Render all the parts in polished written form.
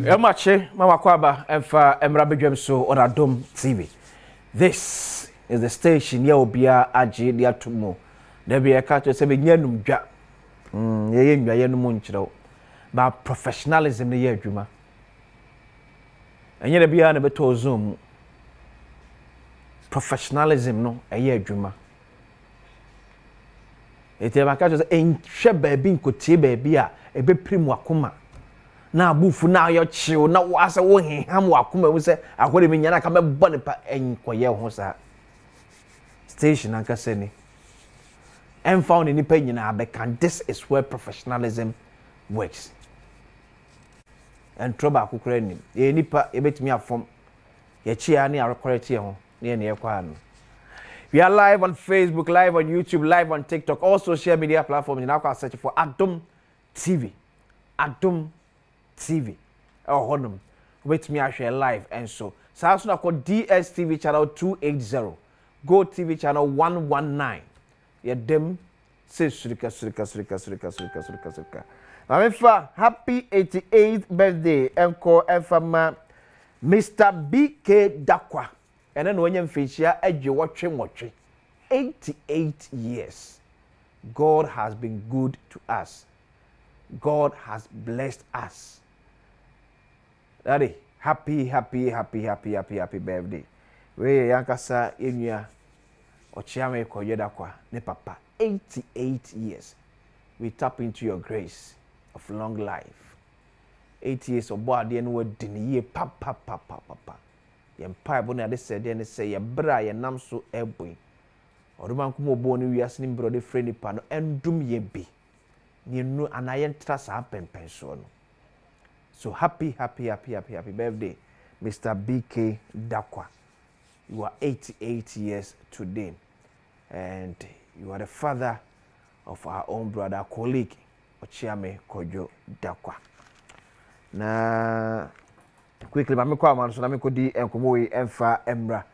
Yamache, Mama Kwaba, and for Badwam so on Adom TV. This is the station ya obia aje dia tumo. There be a catch say be nyanum dwa. Ye nwa ye no nchiro. Ba professionalism ne ye adwuma. Enye de bia na beto zoom. Professionalism no eye adwuma. Ete ba catch say enhwe ba bi nkotie ba bi a ebe prim wakoma. Na abufu na yo chill na wasa wo heham wakoma wo se akwere me nyana ka me bone pa enkoye ho sa station anka seni and found in nipa nyina abeka. This is where professionalism works and trouble akukura ni e nipa ebetimi afom ye chia na arekorete ho na ye kwa no. We are live on Facebook, live on YouTube, live on TikTok, all social media platforms. You now can search for Adom TV. Adom TV. Oh, honum. Wait me, I share live and so. So I also called DSTV channel 280, Go TV channel 119. Yeah, them say surika. Mamifa, happy 88th birthday. Enko Enfama Mr. BK Dakwa. And then when you finish here, you watching 88 years. God has been good to us. God has blessed us. Daddy, happy birthday. We yankasa inya ochiame koyeda kwa ne papa 88 years. We tap into your grace of long life. 8 years of body and word dini papa. Yempa bo na de said and say ye bra ye nam so eboy. Oruman kumo bo ni wiase ni bro de freni pa no endum ye bi. Ni nu anayen trasa Mpensenpensenmu. So happy birthday, Mr. BK Dakwa. You are 88 years today. And you are the father of our own brother, colleague, Ochiame Kojo Dakwa. Na quickly, Mami Kwama, so Nami Kodi and Kumui Emfa Emra.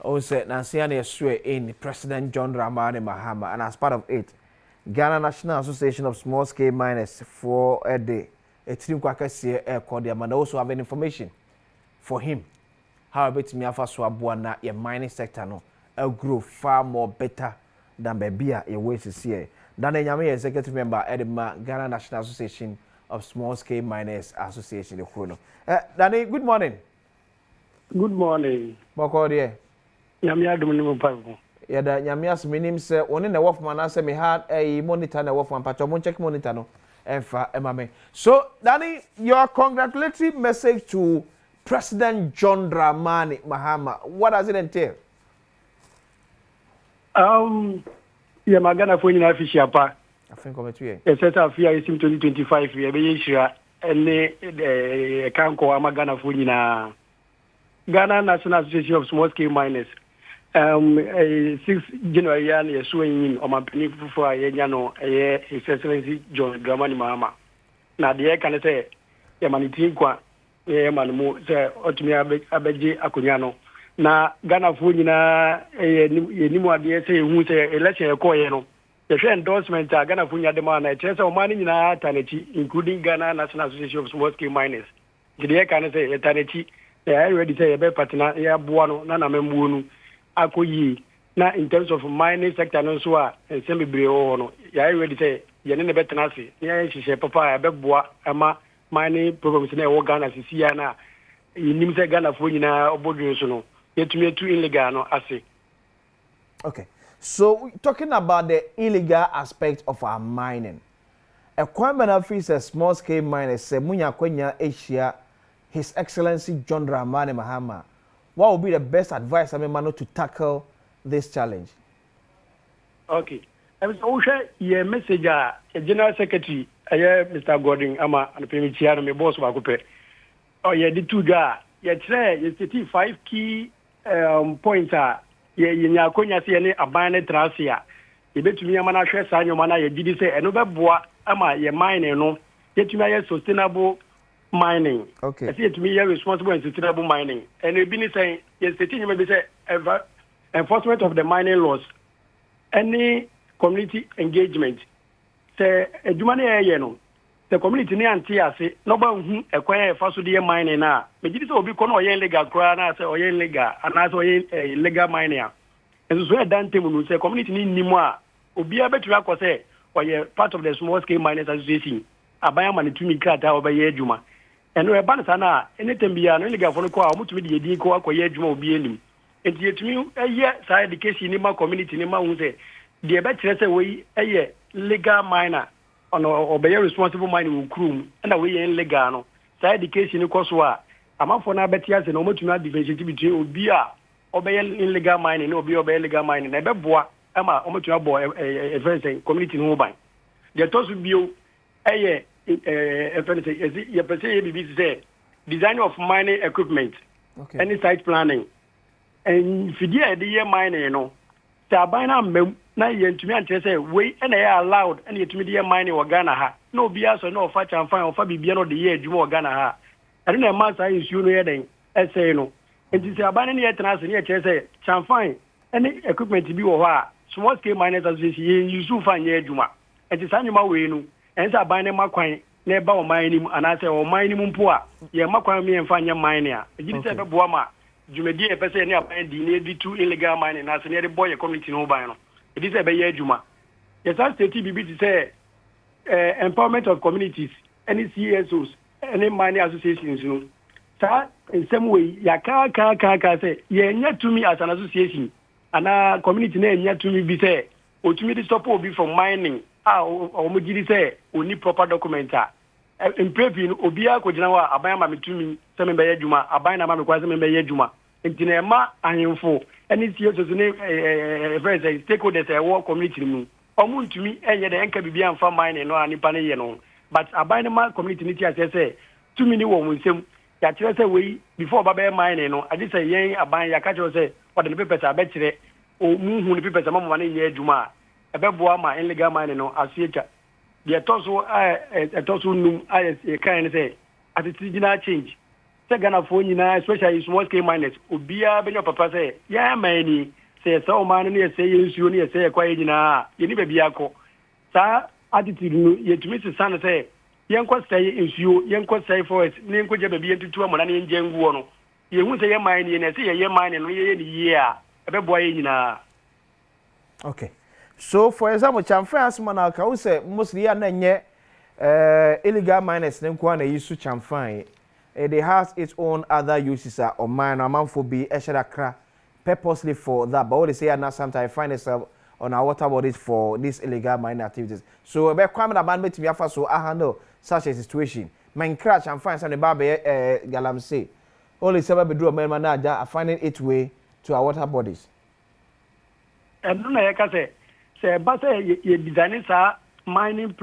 Also, Nansiani swear in President John Dramani Mahama, and as part of it, Ghana National Association of Small Scale Miners for a day. A team kwakasi Kodia, and also have an information for him. How about me afa swabwana your mining sector no grow far more better than Babia a way to see. Dan Nyame executive member Edema Ghana National Association of Small Scale Miners Association the Kuno. Danny, good morning. Good morning. Mokodie. Nyame Adom ni mpapo. Yeah, da Nyame as minim say one na wolf man say me had a monitor na wolf man patcho mon check monitor no. So, Danny, your congratulatory message to President John Dramani Mahama, what does it entail? Yeah, Magana for you official pa. I think I'm at you. A set of year is in 2025. We are and the Kanko Magana for you na Ghana National Association of Small Scale Miners. 6 January and swing on my penny for His Excellency John Dramani Mahama. Now the air can say, Yamaniti Qua, Yamanu, say, Otumia Abeji Akunyano. Na Ghana Funina, Nimo, the say, who say, election coino. The share endorsement, Ghana Funya demand, a chance of money in our Taneti, including Ghana National Association of Small Scale Miners. The air can say, Taneti, they already say a better partner, Yabuano, Nana Memunu. Akoyi na in terms of mining sector no so a semi breo no ya already say ye ne betenase ya hihye papa abeboa ama mining programs na e Ghana sisia na yinim say Ghana fo nyina obodu so no yetumi tu illegal no ase. Okay, so talking about the illegal aspect of our mining, a kwamana fees a small scale miners say munya kwanya Asia His Excellency John Dramani Mahama. What would be the best advice I mean to tackle this challenge? Okay. I was also a message a General Secretary, Mr. Gordon Ama and Pemichiano, my boss Wakupe. Oh yeah, the two guys. You 5 key points are you konya see a binary tracia. You bet me a man share sign your man you did say another boa ama ye mine no get me sustainable mining. Okay. I see it to me you're responsible and sustainable mining. And we've been saying yes, the thing you may say enforcement of the mining laws, any community engagement. Say a Jumani no the community ni anti ase no ba hu ekwan e fa so de mining na me gidi say obi ko no illegal kra na say illegal ana say illegal mining a enso so e dan tem no say community ni nimu a obi abetu akose part of the small scale miners association abaya mani tumi krata obaye adwuma eno e ban sana anytime bia no illegal for no ko a omutumi de yedi ko akoye adwuma obi enim enti etumi eye sa education ni ma community ni ma hu say de e be kire say we eye legal miner ono obey responsible mining ukrum na we yen legal no sa education ko so a amafo na beti ase na omotumi differentiate between obi a obey illegal mining na obi obey legal mining na be boa ama omotumi abo e friend community no ban de to so bio eye friend say ye pese ye bibi say design of mining equipment any site planning and fidie de ye mining no ta ban na mem na yentumi ante say we na ye allowed and yetumi de mining wo Ghana ha no obi aso na ofa chamfan ofa bibia no de ye adwuma wo Ghana ha ade na ma sa issue no ye den essay no enti say aban na ye tena se ne ye say chamfan any equipment bi wo ho a small scale miners association ye use fan ye adwuma enti sa nyuma we no en say aban na makwan na e ba wo mining ana say wo mining mpo a ye makwan me emfa nya mining a ejidi say be boa ma dwumadi e pese ne aban di na di two illegal mining na se ne de boy community no ban no this is a juma. Yes, I state BB say empowerment of communities, any CSOs, any mining associations. You know, so in some way, ya ka say, yeah, to me as an association, and a community name yet to me be say, or to me the stop will be from mining. Or Mujidi say, we need proper documents. In preview, Obia Kojanawa, Abayama to me, some member Juma, Abayama requires a member Juma. In Tinema and info. Any CSOs friends stakeholders work community mu omu ntumi enye de enka bibia mfa mine no ani pa ne ye no but abandonment community ni tia say 2 mini wo mu nsem ya kire say we before baba mine no adi say yen aban ya ka kire say o de papers abekire o mu hu ne papers ma mo ne ye adwuma ebeboa ma illegal mine no asiecha de toso num kan say attitudinal change Ghana for nyina especially small scale miners obia be your papa say ya mani say so man no say nsuo no say kwa nyina ye ni bia akọ sa attitude no yetumi se san say yenko say nsuo yenko say forest ne nko je bia tutu amana ne nje nguo no ye hu say ye mani ne say ye mani no ye ni ye a ebe boa ye nyina. Okay, so for example chamfan man ka wo say mostly ya na nye illegal miners ne nko na yisu chamfan it has its own other uses or mine amount for be eshadakra purposely for that, but what they say now sometimes I find itself on our water bodies for these illegal mining activities. So a crime about me to be so I handle such a situation. Mine crash and find some baby galam say only several bedroom man are finding its way to our water bodies. And no I can say but you designing mining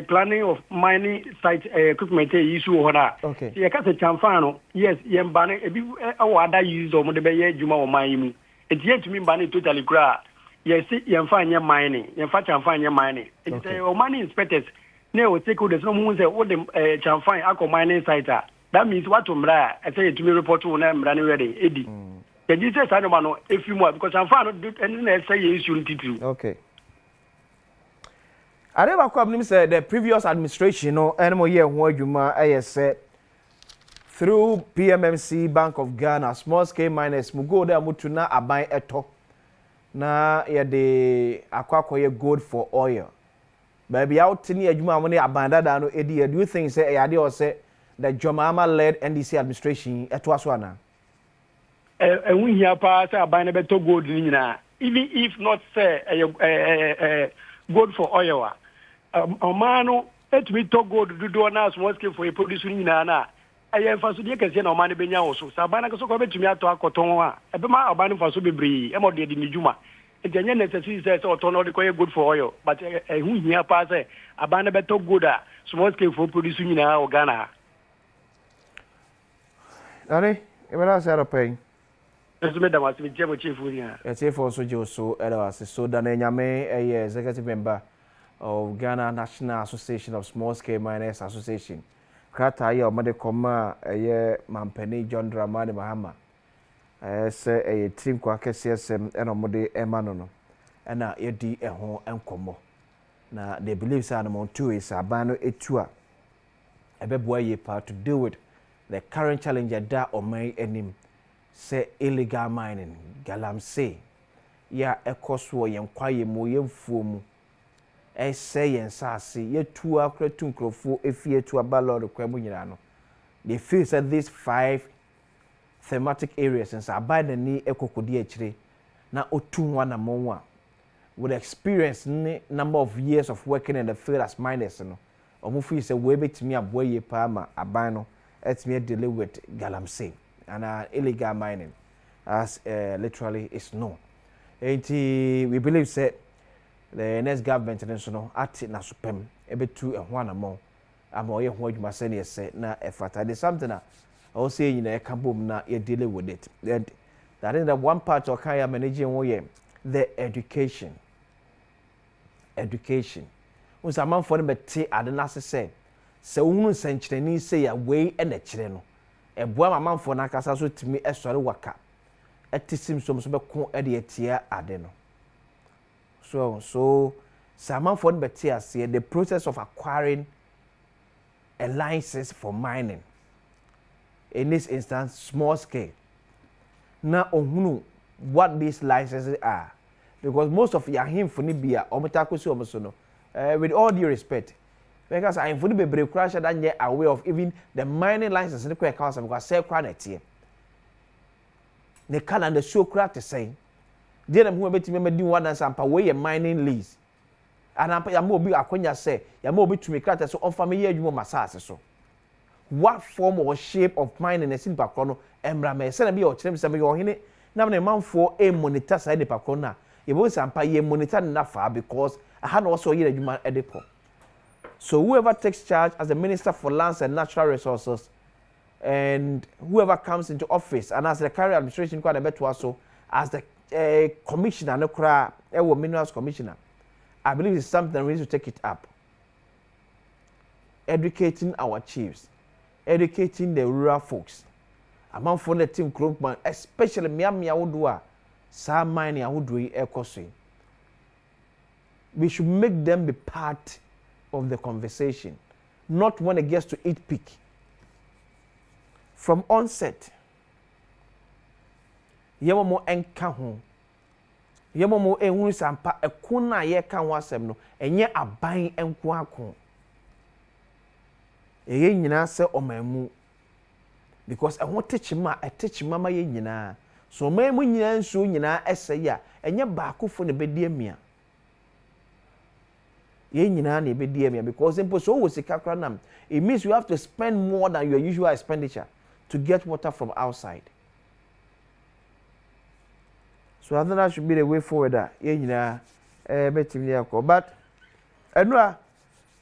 planning of mining site equipment issue hona okay ye ka se chamfano yes ye mbane ebi awada use o mo de be ye djuma o mine mu enti yetumi mbane totally kura ye se ye mfa anya mining ye mfa chamfa anya mining enti o mining inspectors na o stakeholders no mu say o de chamfan akọ mining site that means what umra I say yetumi report wo na mra ne ready edi ye ji say sa no ma no efi mu because chamfano eni na say ye issue ntitu. Okay, I never come say the previous administration no anymore year one juma said through PMMC Bank of Ghana small scale miners mu go there mutuna aban eto na ye de akwakoye gold for oil baby out ni adwuma mo ne aban dada no edi do you think say e or say the Jomama led NDC administration eto aso ana we here pa say aban na beto gold ni nyina even if not say gold for oil omano etumi to gold dudu na small scale for a producer nyina na aye faso de kese na omano benya wo so sabana so ko betumi ato akoton a ebe ma obano faso bebre e mo de ni djuma enye necessary say oton no de ko good for oil but hu hia pa say abana beto gold a small scale for producer nyina o Ghana ani e bela say pay eso me da ma se jemo chief ni a e chief so je so was so da na nyame executive member of Ghana National Association of Small Scale Miners Association. Krata ya omade koma mampeni John Dramani Mahama. Say team kwa KCSM and omade emano no. Na yedi ho enkomo. Na they believe say na montu is abano etua ɛbɛboa yie paa to deal with the current challenge da ɔman anim sɛ illegal mining galamsey ya ɛkɔ so wɔ yɛn kwaeɛ mu yɛn mfuo mu ɛsɛ yɛn saase yɛtu akora tu nkurɔfoɔ efie etu aba lɔɔre kwan mu nyinaa no they feel that these 5 thematic areas nsa aban n'ani ɛkɔkɔdi akyire na otu ho anamɔn a with experience ne number of years of working in the field as miners no ɔmo feel sɛ wo ebetumi aboa yie paa ma aban no ɛtumi deal with galamsey and illegal mining as literally is known. And we believe that the next government no ati na supem ebetu ehho anamon ama oye ho adwuma se ne se na efata. There's something I will say you know e ka bom na you deal with it. And that is the one part of kaya managing wo ye the education. Unsa man for be te ade na se uhunu senkyereni se ya wei e na kyere no eboa mamanfo na akasa so timi esore waka etisim so be ko e de etia ade no so samanfo no beti ase the process of acquiring a license for mining in this instance small scale na ohunu what these licenses are because most of your himfo ni bia ometakosi omoso no with all due respect because I am fully be crash that yet aware of even the mining license in the quick council because say credit here. They can and the show crack to say, dear them who bet me do one and some away a mining lease. And I'm more be a say, you're more be to me crack so on family you more massage so. What form or shape of mining is in Pacono, Embra may send me or trim some your hinny, now a month for a monitor side the Pacona. It was some pay monitor enough because I had also here you at the port. So whoever takes charge as the Minister for Lands and Natural Resources and whoever comes into office and as the current administration quite a bit also as the commissioner, no cry, minerals commissioner, I believe it's something we need to take it up. Educating our chiefs, educating the rural folks. Among for the team Krokman, especially Miami Awudua, Sam Mining Awudui Ekosi. We should make them be part of the conversation, not when it gets to its peak. From onset, yemomo enka ho, yemomo ehunu sampa ekuna ye ka ho asem no, enye aban enko akon. Eye nyina se omamu because ehwo techima ma ye nyina. So omamu nyina nso nyina ese ya, enye baakofo ne bedi amia. Because it means you have to spend more than your usual expenditure to get water from outside. So I think that should be the way forward. But Edra,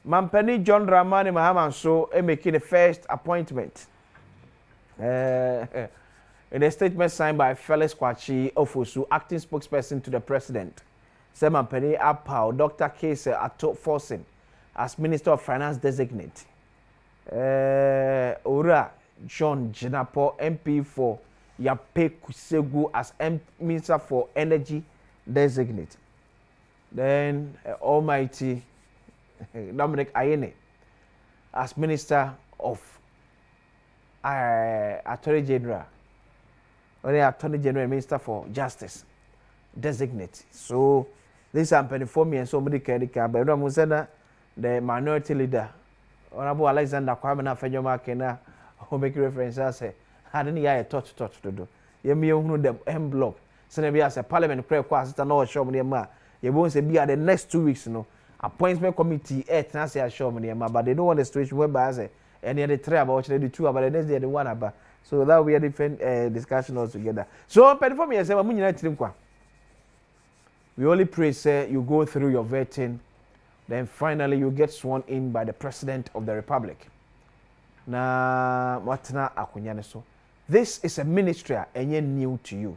Mampeni John Dramani Mahama so making the first appointment. In a statement signed by Felix Kwachi Ofosu, acting spokesperson to the president. Mampeni Apau, Dr. Kese Ato Forsen as Minister of Finance designate. Ora John Jinapo, MP for Yape Kusegu as Minister for Energy designate. Then Almighty Dominic Ayene as Minister of Attorney General. Only Attorney General and Minister for Justice designate. So this happened for me and somebody can but the minority leader, Honorable Alexander Kwame Afenjoma Kena, who make reference as I didn't hear a touch to do. You may know the M block. So maybe as a parliament prayer class, it's not show me ma. You won't say be at the next 2 weeks, appointment committee, and say show me but they don't want the situation whereby I say any other three about the 2 about the next day the 1 about. So that will be a different discussion altogether. So, for me, I say, we only pray, say, you go through your vetting, then finally you get sworn in by the President of the Republic. Na watna akunyane so. This is a ministry enye new to you.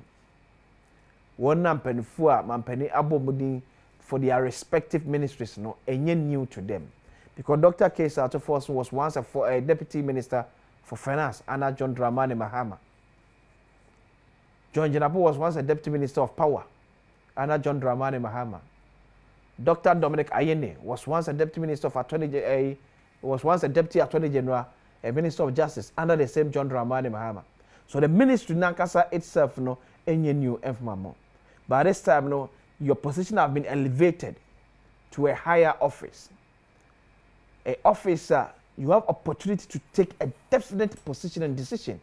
One mampenifu mampeni abomudi for their respective ministries no enye new to them. Because Dr. Kesa Atofos was once a deputy minister for finance under John Dramani Mahama. John Jinapo was once a deputy minister of power under John Dramani Mahama. Dr. Dominic Ayene was once a deputy minister of was once a deputy attorney general, a minister of justice under the same John Dramani Mahama. So the ministry nankasa itself no any new information. But this time no, your position have been elevated to a higher office. A officer, you have opportunity to take a definite position and decision.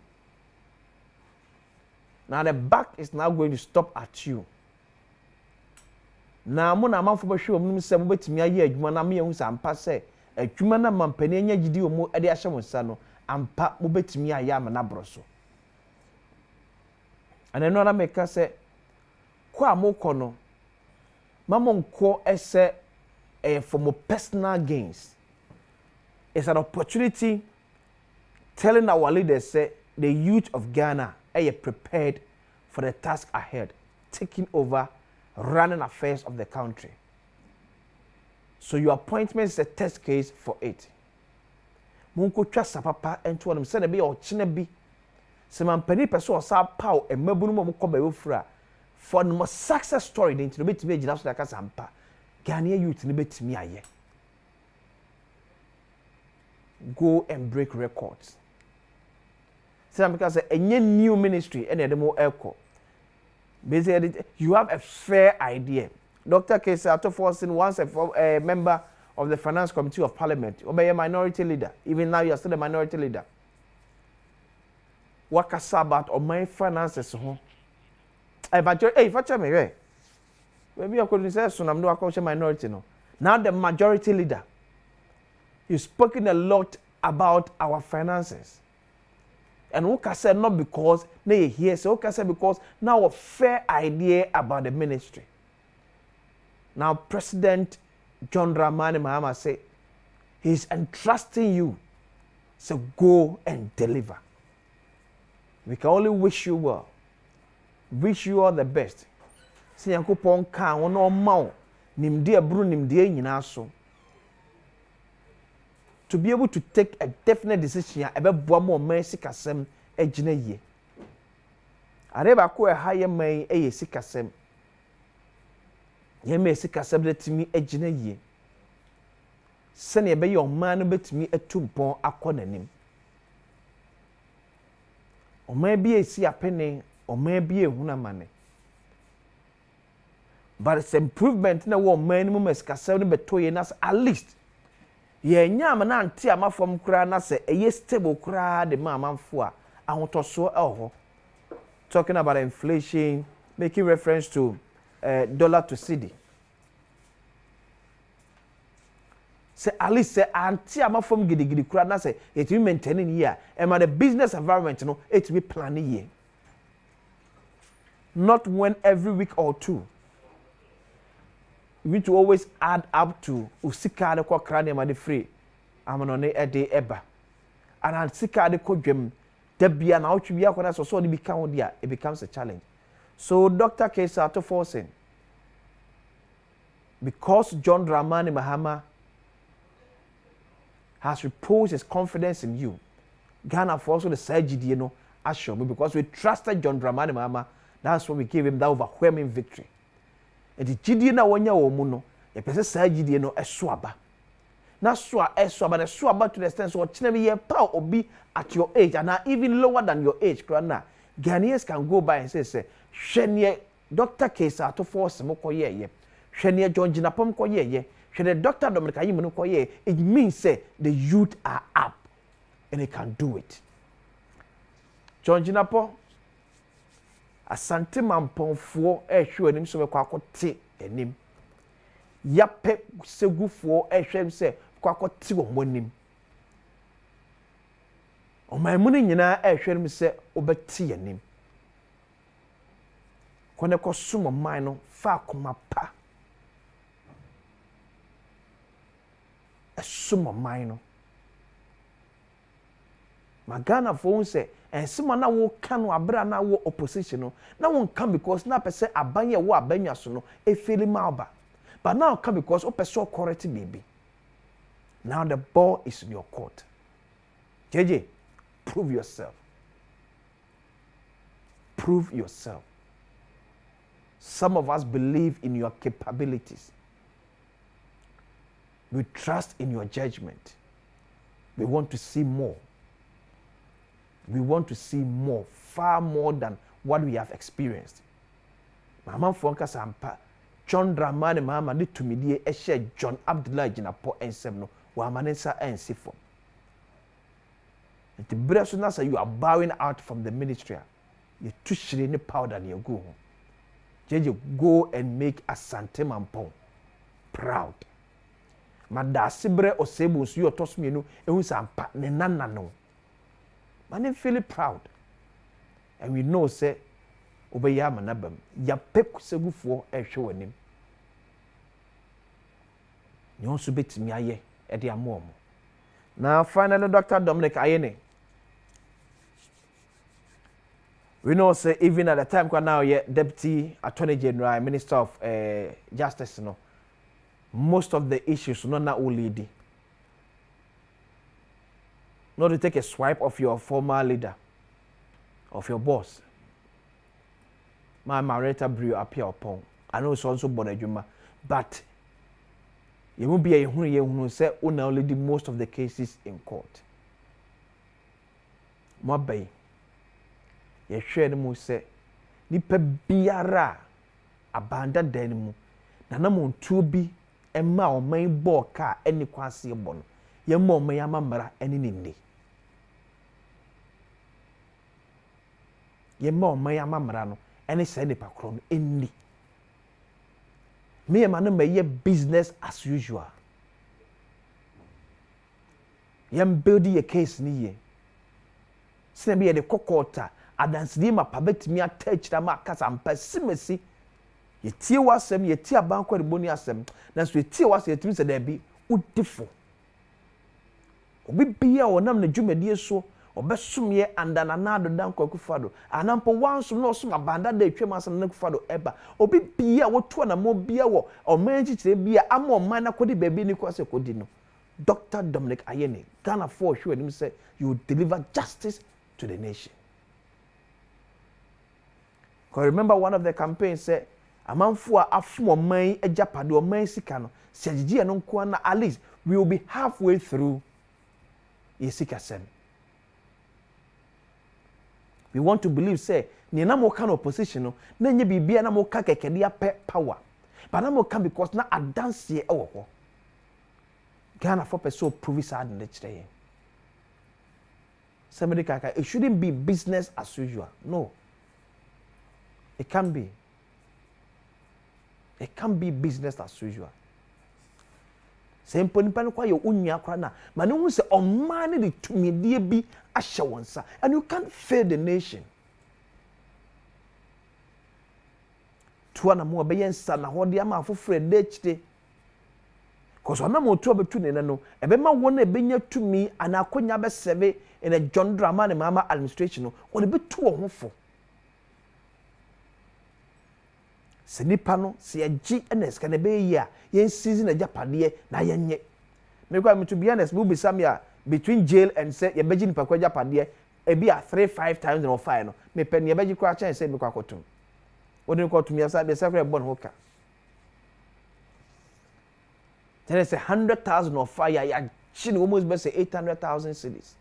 Now the buck is now going to stop at you. Now mo na manfo be hwe omnum se mo betimi aye adwuma na me ehun sa ampa se adwuma na mampani anya gidi omo ade ahye mo nsa no ampa mo betimi aye amana broso. Aneno na meka se kwa amoko no mamonko ese for more personal gains. It's an opportunity telling our leaders say the youth of Ghana are prepared for the task ahead, taking over running affairs of the country. So your appointment is a test case for it. Munko trust papa and to them send be or chinebi. Some penny person sa pow and mabunu mo kobe ufra for the most success story the into the bit me jina so like sampa. Ghanaian youth ni bit me aye. Go and break records. So because a new ministry and the more echo. Basically, you have a fair idea. Dr. Kesa Atoforsin, once a member of the Finance Committee of Parliament, or a minority leader. Even now, you are still a minority leader. What can say about my finances? Hey, fetch me, right? Maybe I could say so. I'm not a minority no. Now the majority leader. You've spoken a lot about our finances. And Oka said not because they hear, so Oka said because now a fair idea about the ministry. Now President John Dramani Mahama said he's entrusting you, so go and deliver. We can only wish you well, wish you all the best. See Yankopon kan ono mau nimde abru nimde nyina so. To be able to take a definite decision about more mercy kasem ejina ye. Areba ko e haye man eye sikasem. Ye me sikasem de timi ejina ye. Sene be your man betimi etumpon akonanim. O man bi esi apene, o man bi ehuna mane. But it's improvement na wo man mu mesikasem no betoye nas at least ye nyama na anti amafom kura na se eye stable kura de mamamfo a ahotoso eho. Talking about inflation, making reference to dollar to cedi. Say at least say anti amafom gidigidi kura na se it will maintaining here and the business environment no it will planning here. Not when every week or two. We need to always add up to usika de kwa krane ma de free amanone ede eba and sika de kodwem da bia na otwe bia kwada so de bika ho dia it becomes a challenge. So Dr. Kesa Atoforsin, because John Dramani Mahama has reposed his confidence in you, Ghana for also the Sajidi no assure me because we trusted John Dramani Mahama, that's why we gave him that overwhelming victory. And the GD na wonya wo mu no e pese saa GD no eso aba na so a eso aba na so aba to the extent so chine me ye pa obi at your age and even lower than your age na Ghanaians can go by and say hwene Dr. Kesa Atoforsin mo koye ye hwene John Jinapom koye ye hwene Dr. Dominica Yim no koye. It means say the youth are up and they can do it. John Jinapom Asante mamponfo ehwe anim so bekwa akote anim yape segufo ehwe se kwa akote wo monim o maimu ni nyina ehwe nim se obeti anim kone ko sumo man no fa akoma pa sumo man no magana fo se and someone na wo kan no abra na wo opposition no na won kan because na pese abanye wo abanya so no e feel malba but now come because o pese correct baby. Now the ball is in your court. JJ, prove yourself. Prove yourself. Some of us believe in your capabilities. We trust in your judgment. We want to see more. We want to see more, far more than what we have experienced. Mama Fonka Sampa, John Dramani Mama, need to mediate a share John Abdullah Jinapo and Semno, while Manessa and Sifo. The Bressunas you are bowing out from the ministry. You too shiny powder and you go home. You go and make a Santemampon proud. Mada Sibre or Sebus, you toss me no, and we say, Nana no. Man, feel proud. And we know, say, Obeyam and Abam, ya pep segu for a show him. You also bet me aye at your mom. Now, finally, Dr. Dominic Ayene. We know, say, even at the time, now, Deputy Attorney General, Minister of Justice, no, most of the issues, not now lady. Not to take a swipe of your former leader, of your boss. My Marita Brew appear upon. I know it's also Bonajuma, but you won't be a who say only the most of the cases in court. Mabay. Ye share them say, Nipe biara abandon denimu. Nanamon tubi emma o main bo car any quasi bon. Ye mo me yamamara any nindi. Ye mo me yamamara no any send pa kron any. Me man me ye business as usual. Yem building a case ni ye. Sine be the kokota. Adansidi ma pabetimi attach da ma kasa mpasimesi ye tie wasem ye tie abankwa de boni asem na so ye tie wasem ye timi se da bi udifo obi bia wonam na dwumadie so obesumye andana na do dan kwakufado anampo wanso no so abanda da atwam asem na kufado eba obi bia woto na mo bia wo omanchi kire bia ama oman na kodi baby ni kwase kodi no Dr. Dominic Ayene Ghana for sure him say you deliver justice to the nation. Because remember one of the campaigns said, a man for a former man, a Japan or man sikano, Sajiji and Unkwana, at least we will be halfway through Yesikasem. We want to believe, say, Ninamo can opposition, then you be Bianamo Kaka pet power. But I'm come because now I dance here. Oh, Ghana for so prove it hard in the day. Somebody kaka, it shouldn't be business as usual. No. It can be. It can be business as usual. Simple nipa kwa yo unya kwa na mane hu se omane de tumidie bi ahye wonsa and you can't fail the nation. Tuwa na mo be yensa na hode ama afofre de chite. Cause ona mo tuwa betu ne no ebe ma wona ebenya tumi ana akonya be seve in a John Dramani Mama administration no wona betu wo hofo. Se nipa no se agi ns ka na be yi a yen season ajapade na yenye me kwa me to be honest we be some ya between jail and say ye beji nipa kwa ajapade e bi a 3-5 times no fine no me pen ye beji kwa chance me kwa kotum wodi ko tum ya sa be sekre bon hoka there is 100,000 of fire ya chin almost be say 800,000 cedis.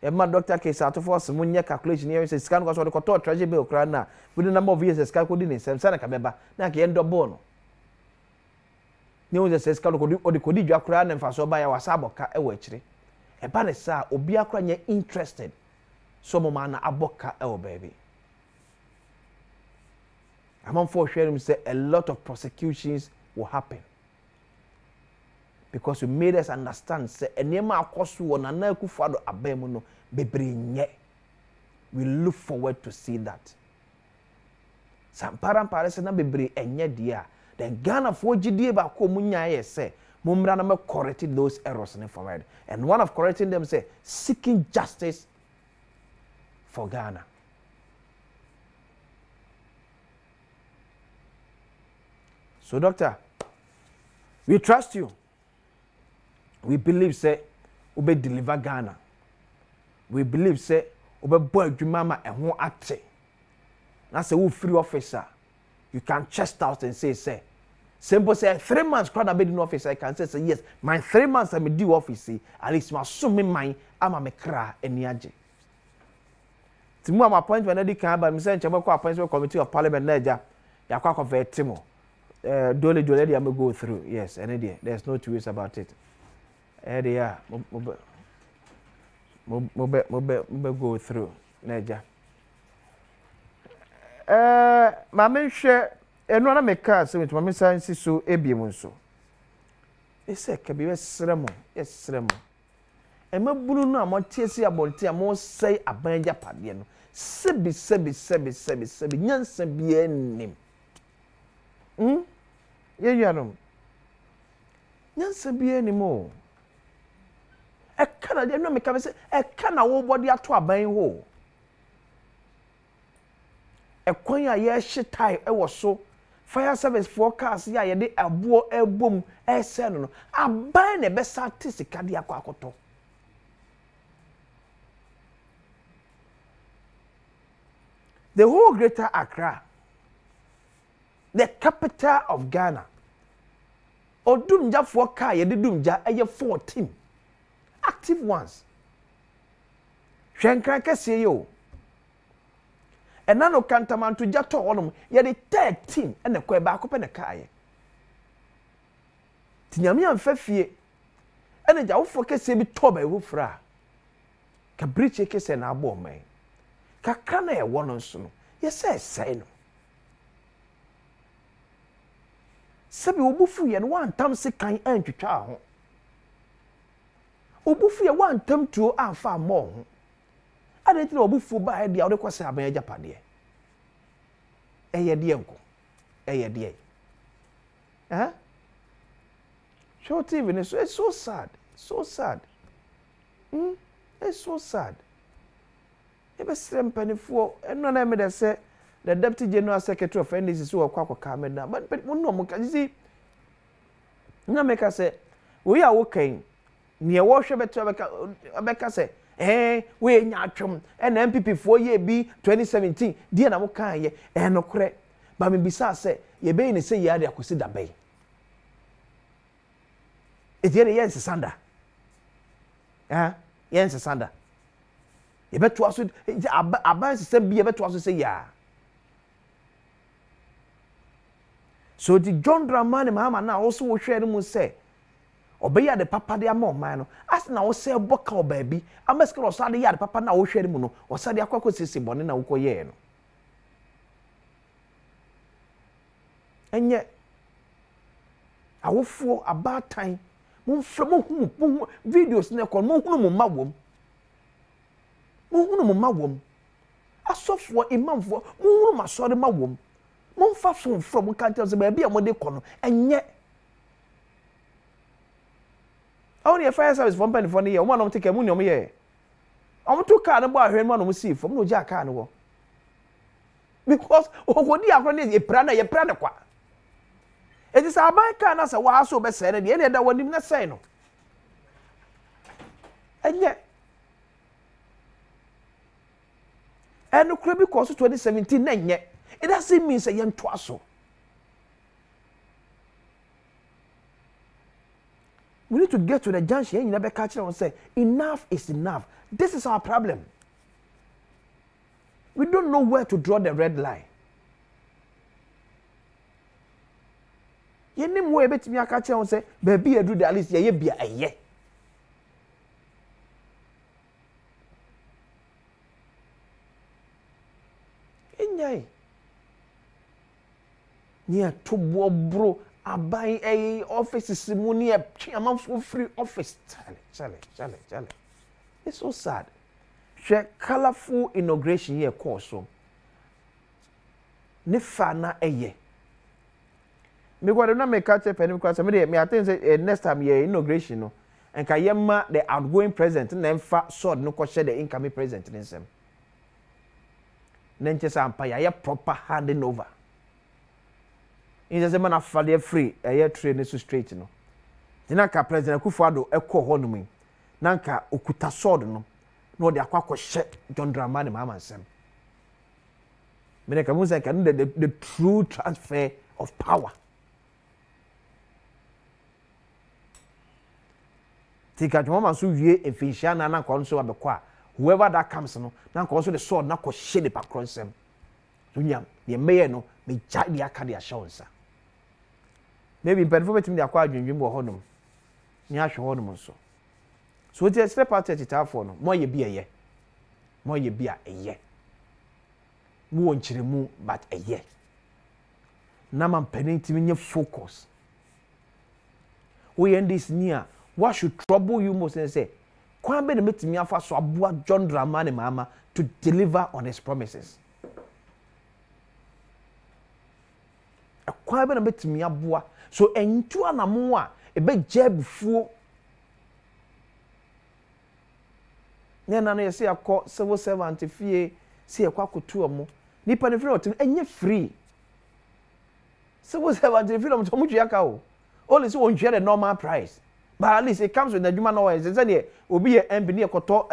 My doctor case out of us, Munya calculation here says scan was what the treasury bill crana with the number of years as calculating in Sana Cabeba, Naki end of bono. News says Calcodi or the Codija cran and Faso by our Saboka a wetchery. A panesa or be a crane interested. Some man a boca, oh baby. Among for sharing say a lot of prosecutions will happen. Because you made us understand, say, Enema Kosu on a Kufado Abemuno, Bebrinye. We look forward to see that. Some paramparasana Bebri and Yedia. Then Ghana for GDA Komunya say, Mumranama corrected those errors in forward. And one of correcting them say, seeking justice for Ghana. So, Doctor, we trust you. We believe say ube deliver Ghana. We believe say ube boy mama and who ate. That's a free officer. You can chest out and say Simple say 3 months crowd na be in office I can say yes my 3 months I me do office at least my so me mine ama me kra eni age. Ti mu am appointment na di kan ba me say nchebe ko appointment committee of parliament na eja ya kwa convert mo. Dole dey am go through. Yes, any day. There's no two ways about it. They are mo go through na eja. Ma me hwe eno na me ka se me ma sansi so ebiem nso. Ese ka bi wesremo, yesremo. E ma bunu no amotie si abonte amo sei abanja pade no. Sebi nyansa bi enim. Ye yanom. Nyansa bi enim o. E kana de no me ka se e kana wo body ato aban ho. E kwan ya ye hyetai e wo so fire service forecast ya ye de abo ebom e se no aban na be statistic de akoto. The whole Greater Accra, the capital of Ghana, Odumja for car, ye Dumja, 14 active ones. Shankraka say yo. And nano cantaman to Jato onum, ye the 13 and the Quebec up in the car. Tinyamian Fefie, and the Jaw focus be tobe wufra. Cabriche case and abo me. Kakana e wono nso no say no sabi obufu ye no wantam se kan antwitwa ho obufu ye wantam tuo amfa mo ho adeti na obufu ba e dia wo kwese aban agapade eye de enko eye de show TV no so it's so sad it's so sad. Mpensenpensenmu eno na me de say the deputy general secretary of NDC so akwa kameda but no mo ka see na me ka say we are working near wo hwe beto beka say we nya atwom and MPP for year B 2017 die na mo kan ye no kore ba me bisa say ye be ni say ye ade akosi da bai e die yense sanda yense sanda ye beto aso aban system bi ye beto aso say ya so the John Dramani Mahama na also wo hwe mu say obeya de papa de ama oman no as na wo say boka o baabi amaskro o sade ya de papa na wo hwe mu no o sade akwa sisi bone na wo koye no enye awofo abatan mo mfra mo hu videos na ko mo hunu mo mawom asofo imamfo mo hunu masore mawom mo mfa from mo kan tell say baabi a mo de ko no enye awon ye fire service from penny for ne ye o ma no take mu ne o me ye o to car no bo ahwe no mo see from no ja car no wo because ogodi akro ne ye pra na kwa it is aban car na say wa so be say ne de da wonim na say no enye and could be because 2017 nenye it doesn't mean say yen twaso we need to get to the junction you never catch and say enough is enough. This is our problem. We don't know where to draw the red line. Yenim way bet me catch and say baby you do the at least ye bia eye enyai nia to bro abai offices mu ne chairman for free office chale it's so sad. She colorful inauguration here course so ne fa na eye me go na me catch pen because me I think say next time here inauguration no and kayema the outgoing president na emfa sword no ko share the incoming president nsem nenche sampa ya proper handing over in the man afade free train so straight no dina ka president Akufo-Addo ekọ ho no mi nanka okuta sword no no de akwa she John Dramani Mahama nsem me ne ka mu say can the true transfer of power Tika Joma so wie efihia na na kon so abekọ a whoever that comes no na kon so the sword na ko hye de pa kronsem. So nyam ye meye no me gya de aka de assurance. Maybe perfo betimi de akwa adwendwem bo hodom. Ni ahwe hodom so. So the step out at for no mo ye bi eye. Mo ye bi a eye. Wo nkyeremu but eye. Na man penitimi nye focus. We NDC near what should trouble you most and say kwan be na metimi afa so aboa John Dramani Mahama to deliver on his promises. Kwan be na metimi aboa so entu anamo a ebe jabufuo na no yesi akọ civil servant fie si ekwa kotu omo nipa ne free otim enye free civil servant free omo to mutu yaka o only so won share the normal price but at least it comes with the juma no way say say obi ye MB ne ekoto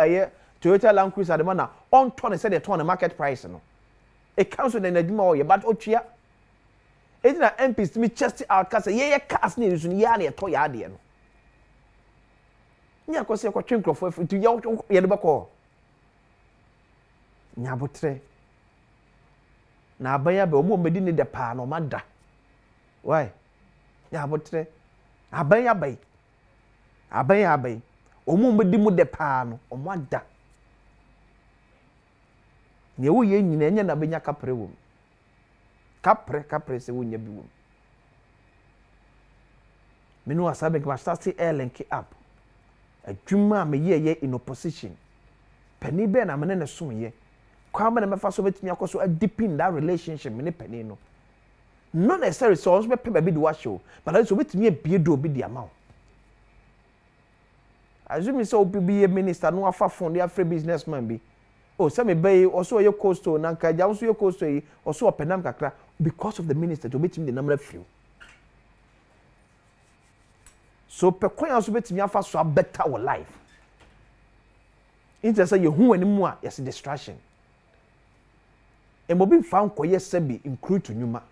Toyota Land Cruiser de man na on turn say the turn the market price no it comes with the juma way but otwia it na MPs me chest out ka say ye cars ne use ni ya na eto ya de no nya kwose ko twenkrofo to ye de bako nya botre na abanya be omo medi ni de pa no mada why nya botre abanya bay omo medi mu de pa no omo ada ne wo ye nyina nya na benya kapre wo kapre se wo nya bi wo menu asabe ke start link up adwuma me ye in opposition pani be na me ne so ye kwa me na mefa so betimi akoso a deep in that relationship me ne pani no not necessarily so be pe be do wa show but also betimi e bie do obi di amount assume so obi be minister no afa fund ya free businessman bi oh say me be also ye costo na nka ja also ye costo yi also openam kakra because of the minister to betimi the number few. So pekwan also betimi afa so better our life. Inti say you hu animu a yes distraction. E mo bi fa nkoye sebi include to nyuma.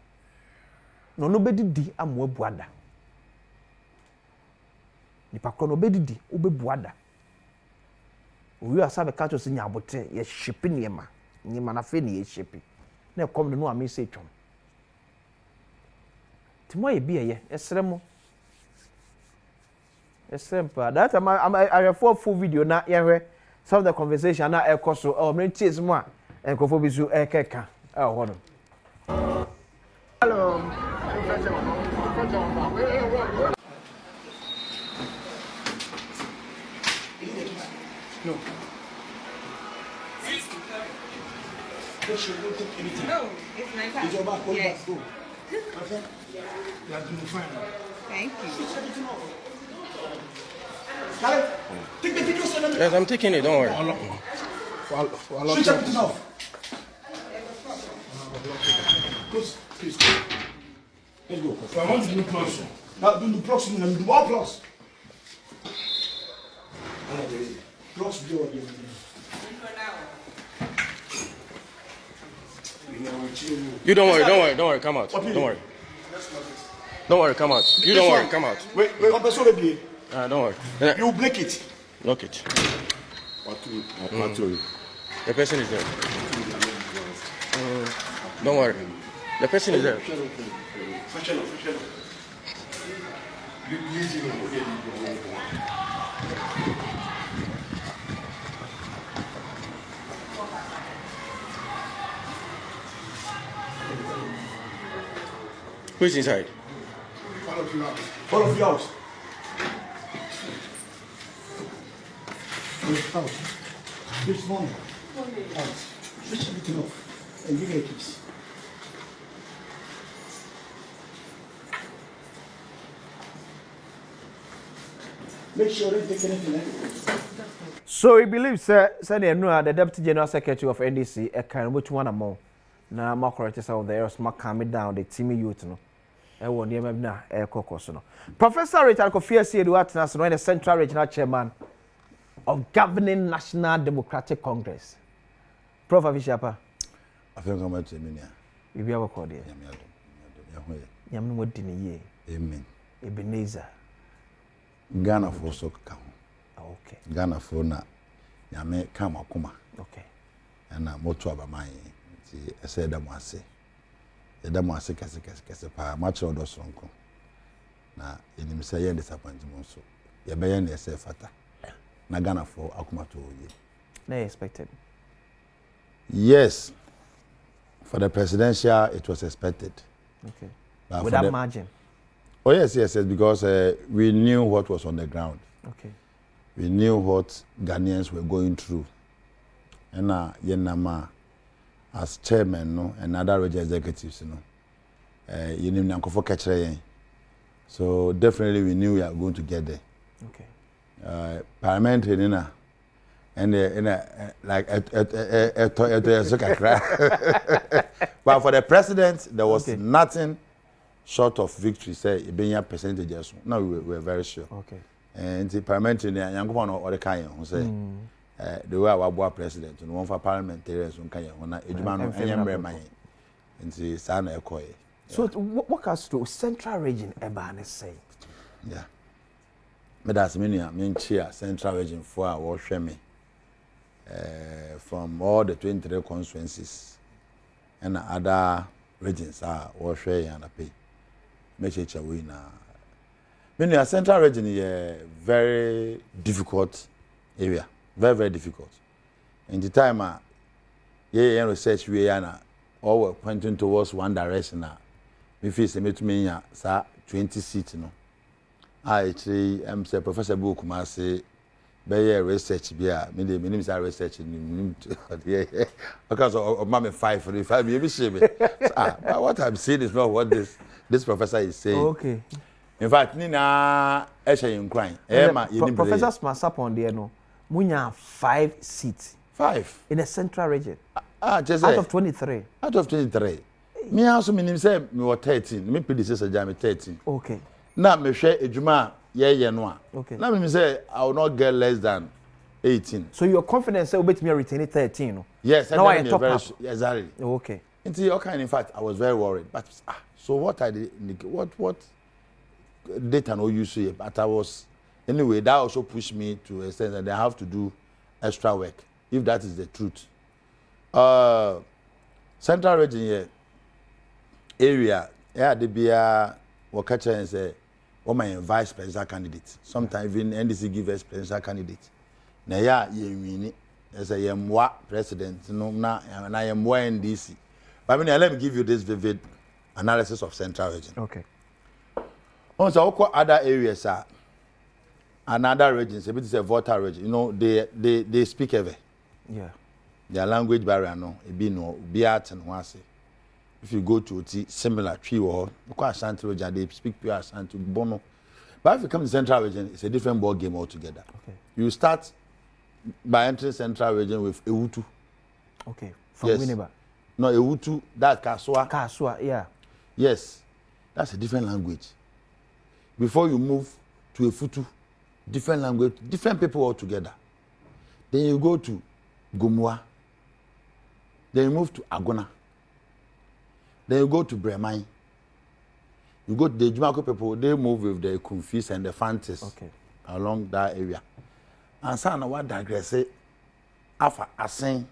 No bedidi amwo buada. Ni pakro no bedidi obebuada. Owi asabe ka to se nya abote ye shipi niema. Niema na fe ni ye shipi. Na e kom no am say twom. Timo ye bi ye esremo. It's simple. That I have full video na yehwe some of the conversation na e koso o me cheese mo a enkofo bi su e keka e ho no. Hello. No. No, it's my car. It's your back. Yes. Go. Okay. You are doing fine. Thank you. Take the video, sir. Yes, I'm taking it. Don't worry. Switch everything off. Please. Let's go. So I want to do plus. Now do the plus. Do all plus. Plus do. You don't worry. Come out. Don't worry. Don't worry. Come out. You don't worry. Come out. Wait. Don't worry. You break it. Lock it. The person is there. Don't worry. The person is there. Who is inside? Follow you out. Out. Switch one. Out. Switch everything off. And give me a kiss. Make sure you don't take anything. So he believes, sir, the Deputy General Secretary of NDC, a kind of which one among. Now, my correctors out there, smart calm it down, the team youth. No. I want you to air caucus. Professor Richard Kofi Asiedu, the Central Regional Chairman of Governing National Democratic Congress. Prof. Avishapa. I think I'm atEminia. You be our cordial. Amen. Ebenezer. Ghana for so count. Okay. Ghana for na nyame come akoma. Okay. And moto abamai ti ese da mo ase. E da mo ase kese pa match odo sonko. Na enim say ye disappointment so. Ye be ye na ese fata. Na Ghana for akoma to ye. They expected. Yes. For the presidential it was expected. Okay. But with that margin. Oh yes, because we knew what was on the ground. Okay. We knew what Ghanaians were going through. And yenama as chairman no and other regional executives you know so definitely we knew we are going to get there. Okay. Parliamentary and like but for the president there was nothing short of victory say being percentages. Now we were very sure. Okay. And the parliamentary yankopon or the kind who say the way our president and one for parliamentarians on Kenya on ejuma no enyemre man nti sa na ekoye. So what has to central region eba na say? Yeah. Me that's me chia central region for a wo hwe me from all the 23 constituencies and other regions are wo hwe yan na pay. Me checha we na me central region is very difficult area. Very, very difficult. In the time, research we are all were pointing towards one direction. Me feel say me to me 20 seats no. I actually am say Professor Bukuma say be research be me dey me say research because of my 5 maybe say me. But what I'm saying is not what this professor is saying. Okay. In fact, Nina Esha crying. Professor Smasap on there no. Munya 5 seats. 5 in a central region. Just out of 23. Out of 23. Me also mean say me was 13. Me predecessor jam 13. Okay. Now me share ejuma ye no. Okay. Now me say I will not get less than 18. So you're confident say obet me retain 13 no? Yes, now I top very up. Exactly. Okay. Until okay, in fact I was very worried. But so what I did what data no use here, but I was anyway, that also pushed me to a sense that I have to do extra work, if that is the truth. Central region here, area, the beer, what catcher and say, my vice presidential candidate. Sometimes even NDC give us presidential candidate. Now, you mean as I am what president, no, now, and I am more NDC. But let me give you this vivid analysis of central region. Okay. Also, other areas are. Another regions, if it is a voter region, you know, they speak ever. Yeah. Their language barrier, no, it be no, be art and wasi. If you go to similar tree or because Ashanti region, they speak pure Ashanti, Bono. But if you come to Central region, it's a different ball game altogether. Okay. You start by entering Central region with Ewutu. Okay. From Winneba. No, Ewutu, that's Kaswa. Kaswa, yeah. Yes. That's a different language. Before you move to Efutu, different language, different people altogether. Then you go to Gumwa. Then you move to Agona. Then you go to Bremai. You go to the Jumako people, they move with the Kumfis and the Fantis along that area. And so now what digress say, Afa Asen,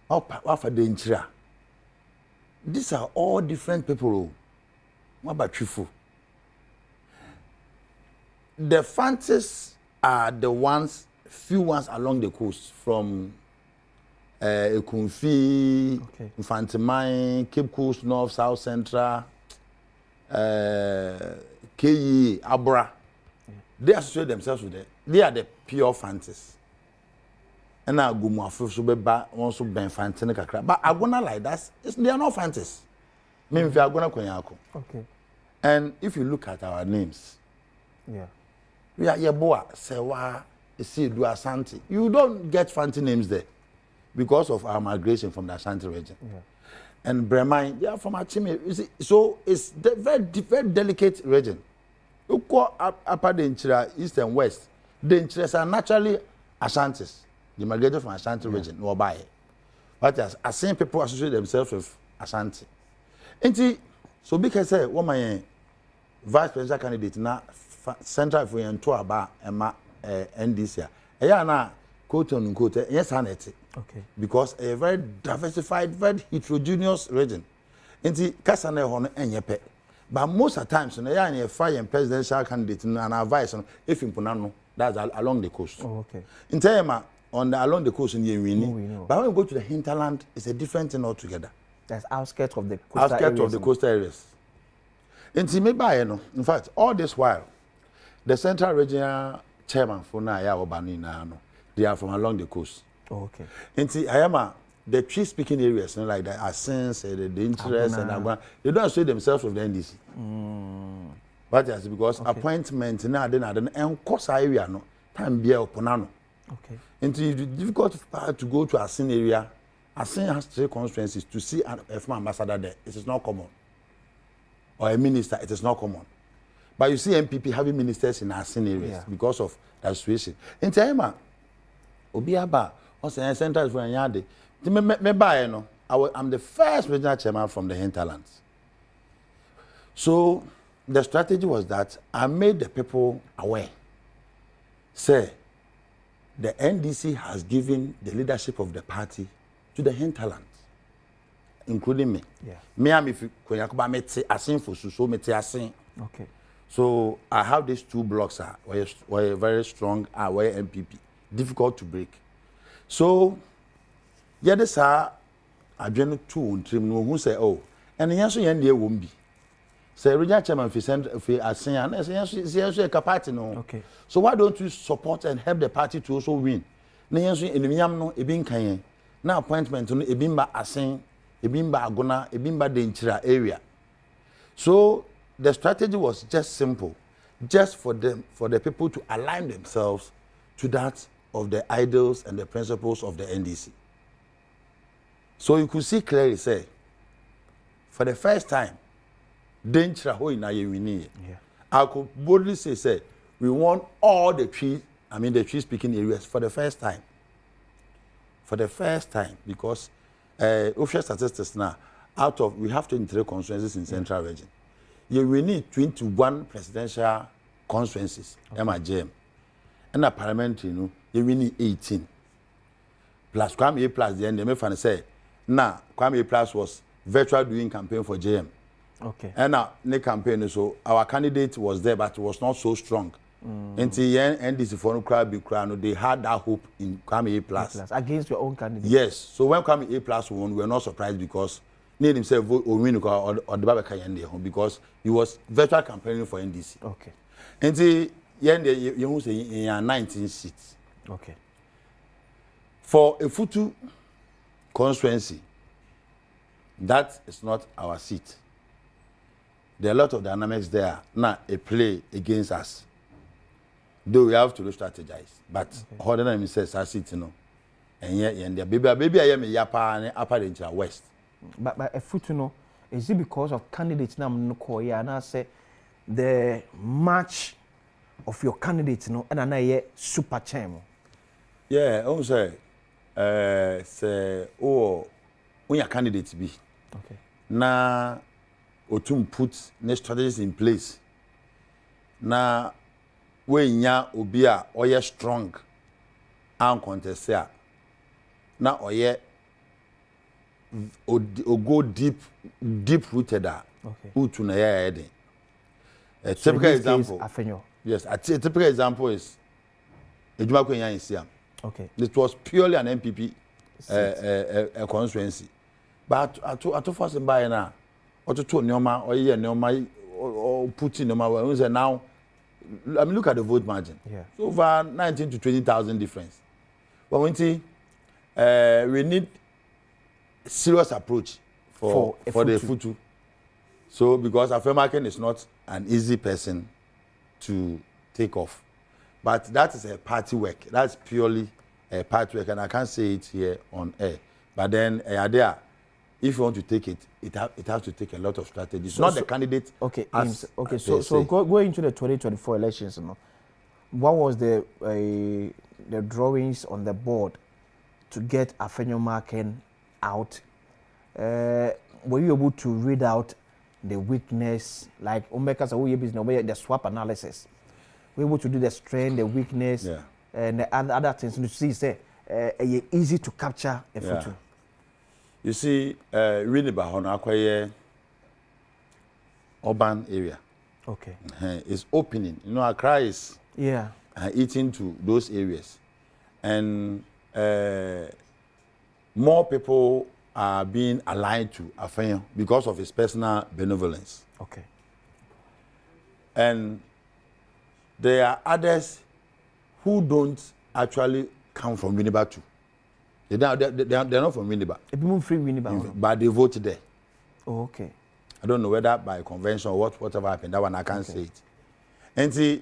Afa Denchira. These are all different people. What about Chifu? The Fantis are the few ones along the coast from Ekumfi, Infantimai, Cape Coast, North, South Central, Keyi, Abra. They associate themselves with it. They are the pure Fantis. And now Gumuafu Subeba also Ben Fantinica. But Agona like that, they are not Fantis. Maybe if you are going to Okay. And if you look at our names, yeah. We are Yeboah, Sewa, Asiedu, Asante. You don't get fancy names there because of our migration from the Ashanti region. Yeah. And Bremai, they are from Achime. So it's a very, very delicate region. You call Upper Denchira, East and West. Denchiras are naturally Ashantis. They migrated from Ashanti region, no by. But as same people associate themselves with Ashanti. And so because what my vice presidential candidate now central for yen to aba ema NDC. Eya na quote on quote yes anete. Okay. Because a very diversified, very heterogeneous region. Inti kasa na ho no enyepe. But most of the times, no, you fire presidential candidate and advice if you no, that's along the coast. Oh, okay. In terms on the along the coast in the winning, but when you go to the hinterland, it's a different thing altogether. That's outskirts of the coastal outskirts of the coastal areas. In fact, all this while, the central regional chairman for now, they are from along the coast. Oh, okay. The tree speaking areas, like the Asens, the interest, and Agona, they don't associate themselves with the NDC. But yes, because appointment now, then and course area no time be openano. Okay. It's difficult to go to Asen area. Asen has 3 constituencies to see an FM ambassador there. It is not common. Or a minister, it is not common. But you see MPP having ministers in Asen areas because of that situation. In Tema, Obiaba, also centers for Anyade. I'm the first regional chairman from the hinterlands. So the strategy was that I made the people aware. Say, the NDC has given the leadership of the party to the hinterlands, including me. Yeah. Me, I'm if you for so okay. So I have these 2 blocks were very strong, were MPP, difficult to break. So yeah, this are adwene 2 trim no who say oh and yanso yende won bi say regional chairman fi Asen and yanso a party no. Okay. So why don't you support and help the party to also win? Na yanso enimiam no ebi nkan na appointment no ebi mba Asen, ebi mba Agona, ebi mba Denchira area. So the strategy was just simple, just for the people to align themselves to that of the ideals and the principles of the NDC. So you could see clearly, say, for the first time, Denchira ho ina ye wini. I could boldly say, we want all the tree speaking areas for the first time. For the first time, because official statistics now, we have 23 constituencies in Central Region. We need 21 presidential constituencies, MIJM. And a parliamentary, we need 18. Plus Kwame A plus the end, they may find say, now Kwame A plus was virtual doing campaign for JM. Okay. And now the campaign, so our candidate was there, but it was not so strong. Until the NDC for no they had that hope in Kwame A plus. Against your own candidate. Yes. So when Kwame A plus won, we were not surprised because need himself vote or win or the Babaka because he was virtual campaigning for NDC. Okay. Until you say in 19 seats. Okay. For a Futu constituency, that is not our seat. There are a lot of dynamics there. Now, a play against us. Though we have to strategize. But how the name says, our seat, and yet, baby, I am a Yapa and upper Denchira West. But a Futu, is it because of candidates now? And I say the match of your candidates, and I super chairman. Yeah, I say, when your candidates be. Okay. Now, Otum put next strategies in place. Now, when ya obia or strong and contest ya. Now, or go deep rooted. Okay. Utu na ya ede. A typical example. Yes, a typical example is Ejuma Kwenya in Siam. Okay. It was purely an MPP a constituency. But I told first in by now, or to Neoma or Neoma or Putin Neoma, now, I mean, look at the vote margin. Yeah. So over 19 to 20,000 difference. But when we need a serious approach for the Futu. So because Afemaken is not an easy person to take off. But that is a party work. That's purely a party work, and I can't say it here on air. But then, if you want to take it, it has to take a lot of strategy. It's not the candidate. Okay. So going into the 2024 elections, what was the drawings on the board to get Afenyomaken out? Were you able to read out the weakness, like Omeka Sawu business, the swap analysis? we're able to do the strength, the weakness, and the other things. You see, say, easy to capture a photo. You see, really, Bahona urban area. Okay. It's opening. You know, Accra is eating to those areas, and more people are being aligned to Afenyo because of his personal benevolence. Okay. And there are others who don't actually come from Winneba too. They're not from Winneba. Free Winneba. But they vote there. Oh, okay. I don't know whether by convention or whatever happened. That one I can't say it. And see,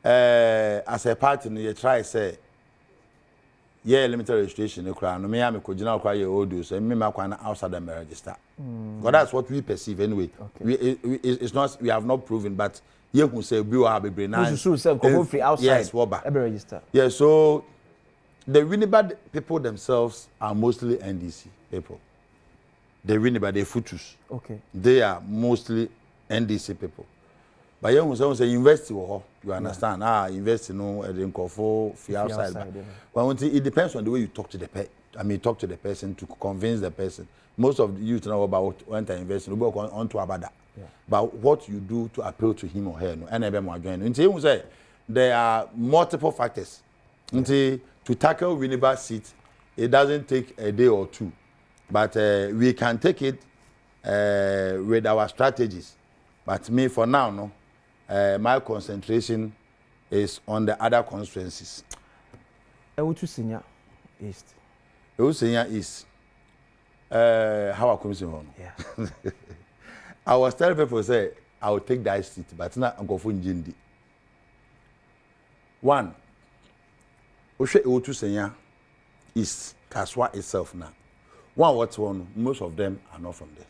as a party, you try say, limited registration. No crowd. No me am ko jina kwa ye old so me ma kwa outside the register. Because that's what we perceive anyway. Okay. It's not, we have not proven, but you who say we will have a brain. Free outside. Yes, every register. Yeah, so the Winneba people themselves are mostly NDC people. The Winneba, the Futus. Okay. They are mostly NDC people. But you say university, you understand? University, no, in Kofi free outside. But it depends on the way you talk to talk to the person to convince the person. Most of the youth know about when to invest in onto Abada. But what you do to appeal to him or her, no, and everyone say there are multiple factors. To tackle Winneba seat, it doesn't take a day or two, but we can take it with our strategies. But me, for now, no, my concentration is on the other constituencies. Ewu Senior East. Ewu Senior East. How I come to yeah. I was telling people say I will take that seat, but now I'm going for Njindi. One, Oshe Ewu Senior East, Kaswa itself now. One, most of them are not from there.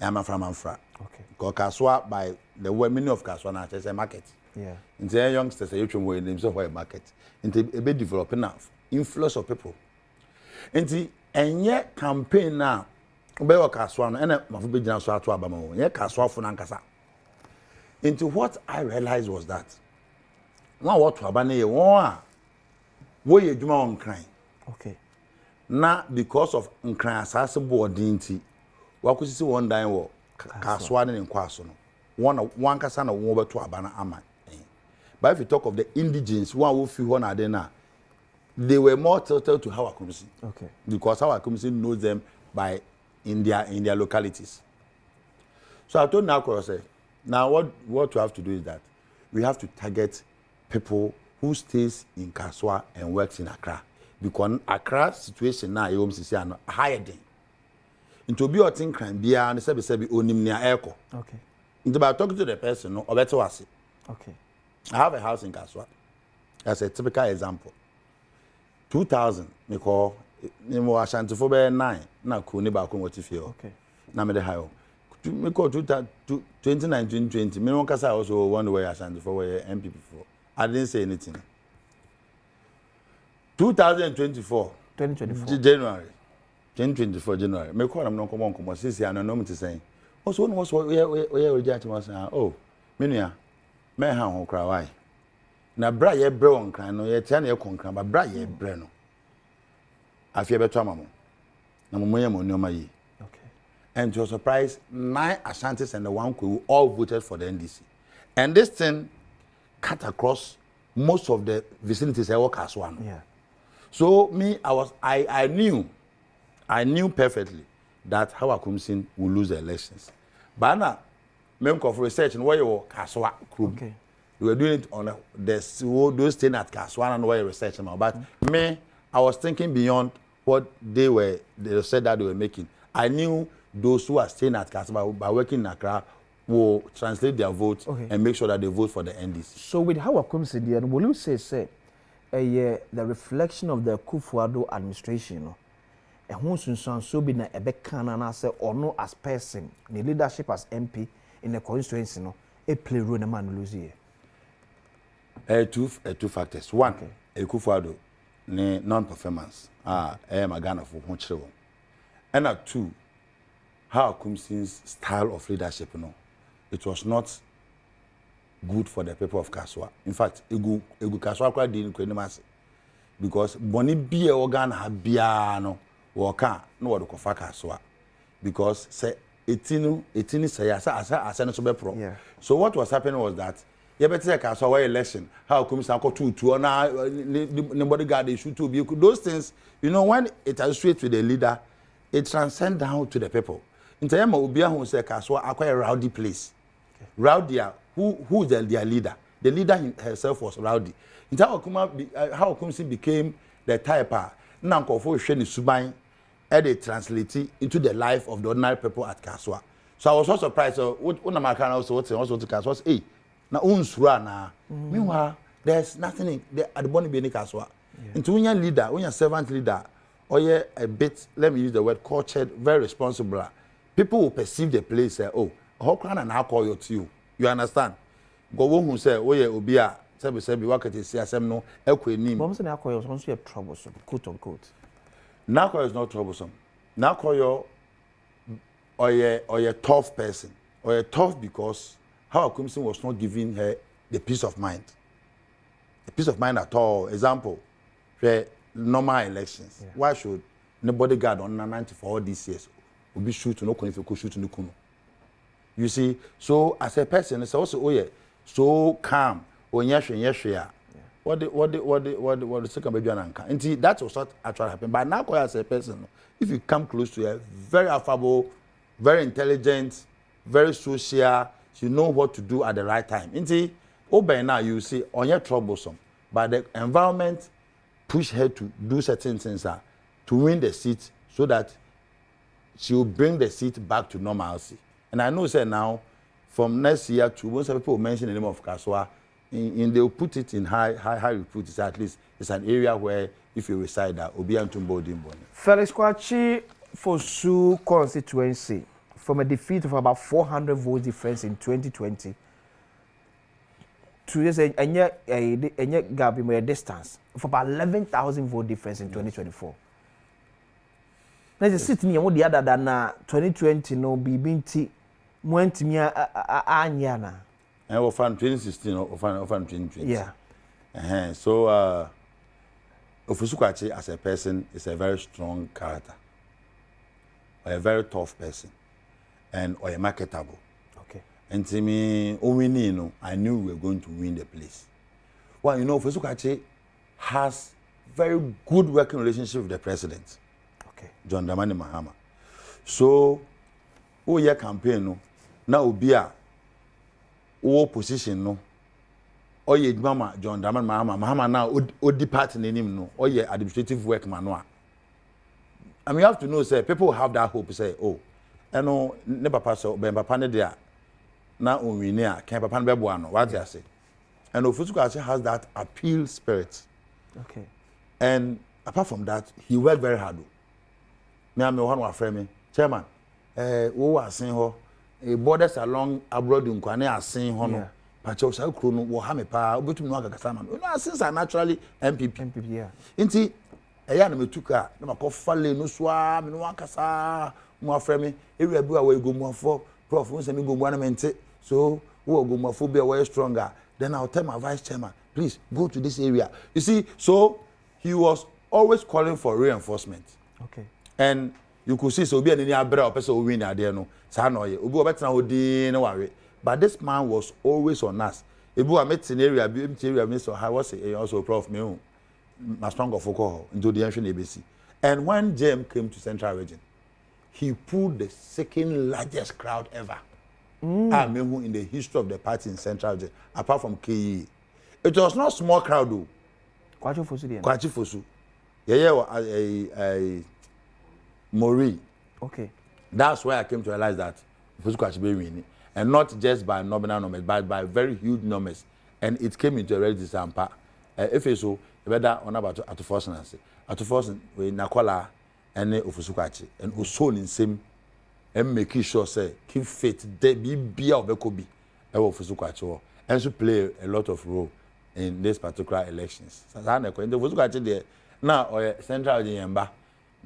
I'm from Amfra. Okay. Because Kaswa, by the meaning of Kaswa now, it's a market. Yeah. Into youngsters, you can wear themselves for a market. Into a bit developing now, influx of people. Into and yet campaign now. Be wa Kaswa no, and my food so ato abama. Yet Kaswa for nankasa. Into what I realized was that one what to abane ye one wo ye dwuma on kran. Okay. Na because of nkran asase board nti wakosisi one dan wo Kaswa ne nkwaso no one kasa na wo beto abana ama. But if you talk of the indigenes one who feel na dey na, they were more tilted to how Akumsi. Okay. Because how Akumsi knows them by in their localities. So I told Nakoro, say, now what we have to do is that we have to target people who stays in Kaswa and works in Accra. Because Accra situation now you see an higher thing. Into be otin crime be and say onim near echo. Okay. Into by talking to the person no or better was it. Okay. I have a house in Kaswa. That's a typical example. 2000 me call me Ashanti for 9 na ko ni ba ko what if you. Okay. Na me the high. Me call 2019 20 me won kasa also one way Ashanti for where MPP for. I didn't say anything. 2024 January 2024 January me call am no come since I know me to say. Also one was where reject was oh me nua me ha ho kra why. Na bra ye bre won kran no ye tia na ye konkran ba bra ye bre no afia beto amamo na mo moye mo nyoma yi. Okay. And to your surprise 9 Ashantis and the 1 Kwewu all voted for the NDC, and this thing cut across most of the vicinities I work as one. Yeah. So me I knew perfectly that Hawa Kumsin will lose the elections, but now me for research and where you Kaswa group. Okay. We were doing it on those things at Kaswa and where you research them. But me, I was thinking beyond what they said that they were making. I knew those who are staying at Kaswa by working in Accra will translate their votes and make sure that they vote for the NDC. So with how Akumsi and will you say the reflection of the Kufuor administration, and who soon so be na ebekana na say or no as person, the leadership as MP in the constituency no, a play role na man lose here. Two factors. One, Kufuor ne non-performance. Magana for Hunchrew. And 2, how Akumsi's style of leadership, it was not good for the people of Kaswa. In fact, egu Kaswa kwa di nkwenimase because boni biye organa habiano woka no wodo kofa Kaswa because say etini say asa no so be pro. So what was happening was that you better Kaswa where election how come say two na nobody got issue to be those things, you know, when it associates with the leader, it transcends down to the people. In time obi ahun say Kaswa akwa a rowdy place. Rowdy who is their leader? The leader herself was Rowdy. In how Okumsi became the type now Nkofo Sheni Subain and they translate it into the life of the ordinary people at Kaswa. So I was so surprised. So what American also to Kaswa say, na unsura na. Meanwhile, there's nothing at the body being Kaswa. Into when your leader, when your servant leader, or you're a bit, let me use the word cultured, very responsible. People will perceive the place say, oh, how can I now call you to you? You understand? Go who say, oh yeah, obia, sebi wakati CSM no, ekwenim. But say Nakoyo is also troublesome, quote unquote. Nakoyo is not troublesome. Nakoyo, or a tough person, or a tough because how Akumsin was not giving her the peace of mind. The peace of mind at all. Example, for normal elections. Yeah. Why should nobody guard on 90 for all these years? Will be shoot no if you could shoot no kuno. You see, so as a person, it's also so calm. When what the second baby and see that was what actually happened. But now, as a person, if you come close to her, very affable, very intelligent, very social, you know what to do at the right time. And see, by now you see on your troublesome, but the environment push her to do certain things to win the seat so that she will bring the seat back to normalcy. And I know, say now, from next year to most people mention the name of Kaswa, they will put it in high repute. It's at least it's an area where if you reside there, Obi Antumbo Dimboni. Felix Kwachi for Sioux constituency from a defeat of about 400 votes difference in 2020 to this a gap in a distance of about 11,000 vote difference in 2024. Now the city near what the other than 2020 no be binti. Anyana. And we found 2016 or 2020. Yeah. So, Ofusukwachi as a person is a very strong character, or a very tough person, and or a marketable. Okay. And to me, I knew we were going to win the place. Well, you know, Ofusukwachi has very good working relationship with the president. Okay. John Dramani Mahama. So, your campaign no. Now be a position no or ye mama John Dramani Mahama now o depart in him no or ye administrative work manual. I mean you have to know say people have that hope say oh no ne papa so be papa ne dia na onwini a kan papa ne bebo ano what you say and Ofusukwachi has that appeal spirit. Okay. And apart from that he worked very hard. Me am one of friend me chairman wo wa sen ho borders along abroad nkwane asen ho no pacho sa kro no wo ha me pa obetum no agakasa ma no since I naturally MPP yeah nti eya na metuka na makofa le no so a me no akasa mo afre me ewia bi wa we gomuafo prof won se me gomu na mente so wo gomuafo bi we stronger then I'll tell my vice chairman please go to this area. You see, so he was always calling for reinforcement. Okay. And you could see so be any abra person win there no sa no ye obi obetena odi na ware but this man was always on us ebu a metin area bi area me so how was also prof me my stronger focus into the action ABC. And when James came to Central Region he pulled the second largest crowd ever in the history of the party in Central Region apart from KE. It was not small crowd though. Kwachi Fosu yeah Mori. Okay. That's why I came to realize that Ofusukwachi be winning, and not just by nominal numbers, but by very huge numbers. And it came into a ready sampa. If so, better on about Atuforce we Nakola and Ofusukwachi and Uson in same and making sure say keep faith there be Obekobi Ofusukwachi and to play a lot of role in this particular elections. So that's Ofusukwachi there now or Central Yemba.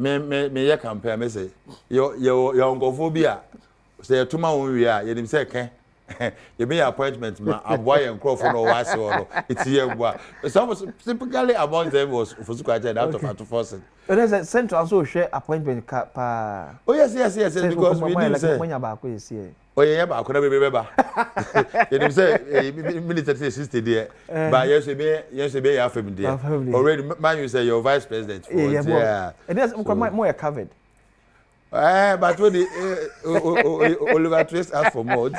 Me ye campaign me say your ongophobia say tuma won wi a ye nim say ken You be appointment ma aboy and crop for no wase or it's here boy. Some typically among them was for Sukaja out of Atufosin. But there's a central also share appointment pa. Oh yes because we do say oh yeah ba akona beba. You say military system there. But yes be your family there. Already man you say your vice president for yeah. And there's more covered. But when Oliver Twist asked for more,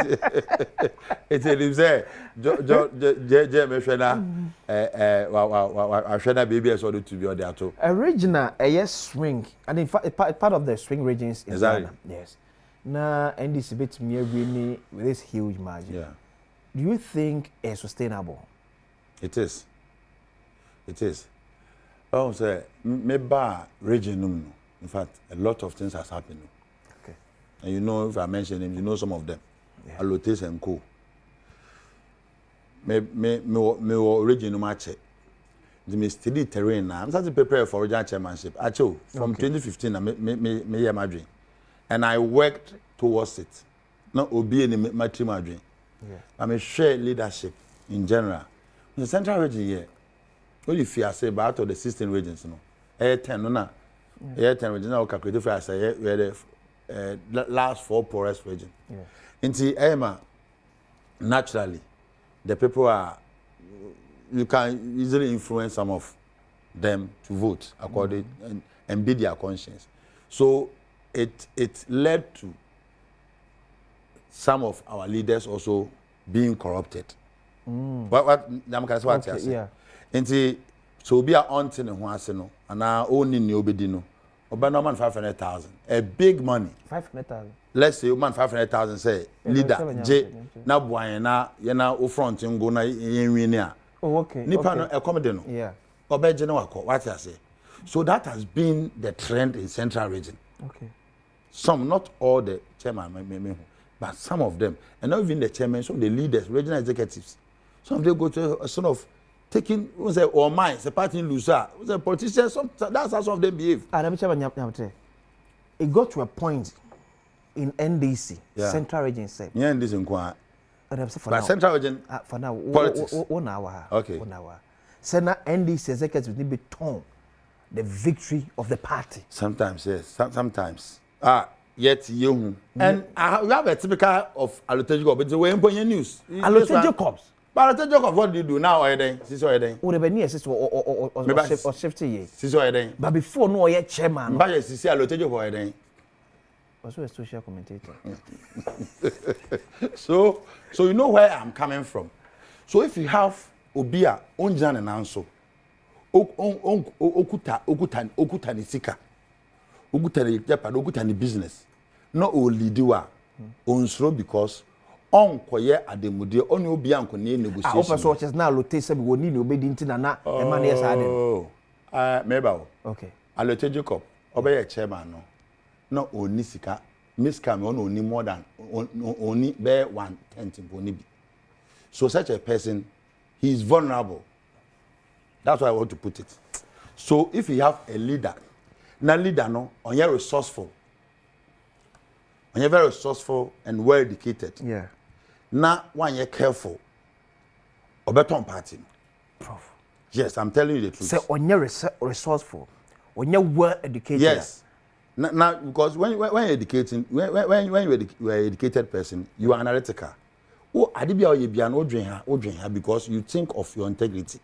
it's a say, baby as well to be on there too. Original a yes swing, and in fact, part of the swing regions in Ghana. Yes. Now, NDC bit me with this huge margin. Yeah. Do you think it's sustainable? It is. Oh, say, maybe region. In fact, a lot of things has happened. Okay. And you know, if I mention them, you know some of them. Yeah. Alotes and Co. Me original match. The steady terrain now. I'm starting to prepare for regional chairmanship. Actually, from 2015, me my dream, and I worked towards it. Not obey my team my dream. I'm a share leadership in general. In the central region here, what you feel say about the 16 regions, you know, 10 no. Yeah, 10 regional calculated for us. We had the last 4 poorest region. In the naturally, the people are, you can easily influence some of them to vote according and be their conscience. So it led to some of our leaders also being corrupted. What yeah. So be a auntie and one and our own in Obedino. Obama man 500,000. A big money. 500,000. Let's say man 500,000 say leader J na buana na o front ngo na yenwinia. Oh okay. Nipa no accommodate no. Yeah. Obeje na wako what I say. So that has been the trend in central region. Okay. Some, not all the chairman, but some of them, and not even the chairman, some of the leaders, regional executives. Some of them go to a sort of taking, we say, or minds, a party loser, we say politicians. That's how some of them behave. It got to a point in NDC, Central Region said. Yeah, NDC inquire. But Central Region for now, politics. 1 hour. Okay. 1 hour. So now NDC executives need to be torn the victory of the party. Sometimes, yes. Sometimes. Yet you. And we have a typical of Alote Jacobs. It's a way in news. Alote Jacobs. But Alote Jacobs, what do you do now? Since you're there. Would have been near or 50 years. Since you're there. But before no yet chairman. But yes, you see Alote Jacobs. Also a social commentator. So you know where I'm coming from. So if you have Obia, Onjan and Anso, Okuta ni sika, Okuta ni Japan, Okuta ni business, no only doer, onsro because on koye ademudi on obi anko ne negotiation. Opa so just now lote say we need obedi ntina na e man yes adem. Meba. Okay. Alote Jacob, obey chairman no. No oni sika, Miss Cam only more than only bear 1/10 only be. So such a person, he is vulnerable. That's why I want to put it. So if you have a leader, na leader no, on your resourceful, on your very resourceful and well educated. Yeah. Na one you're careful. Or better on party. Prof. Yes, I'm telling you the truth. Say on your resourceful, on your well educated. Yes. Now, because when you're educating, when you're an educated person, you are analytical. Oh, I did be her because you think of your integrity.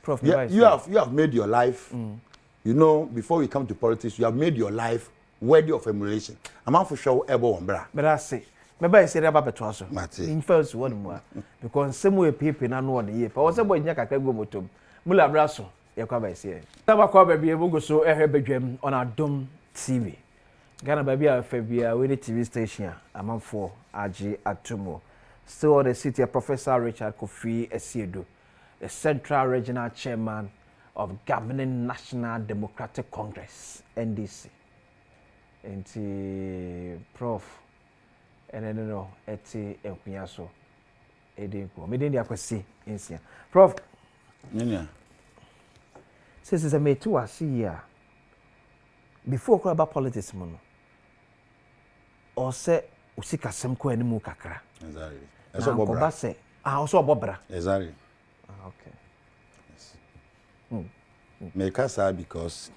Prof, you have made your life. You know, before we come to politics, you have made your life worthy of emulation. I'm not for sure ever one bra. But I say, maybe I say about Petroso. Mate. In first one more because some way people na know the year. But what's about nyaka go motom. Mula braso. Yakwa ba say. Taba kwa baby e go so ehebedwam on Adom TV. Ghana baby a Febia we the TV station amanfo age atomo. Still on the city of Professor Richard Kofi Asiedu, the Central Regional Chairman of Governing National Democratic Congress, NDC. And Prof, and I don't know, eti enkunyaso, edinko. Me didn't akwesi insia. Prof, since it's a me too here. Before we about politics, mono, or say usika sem ko animu kakra. Exactly. Eso bobra se also bobra. Exactly. Okay. Yes. Make us because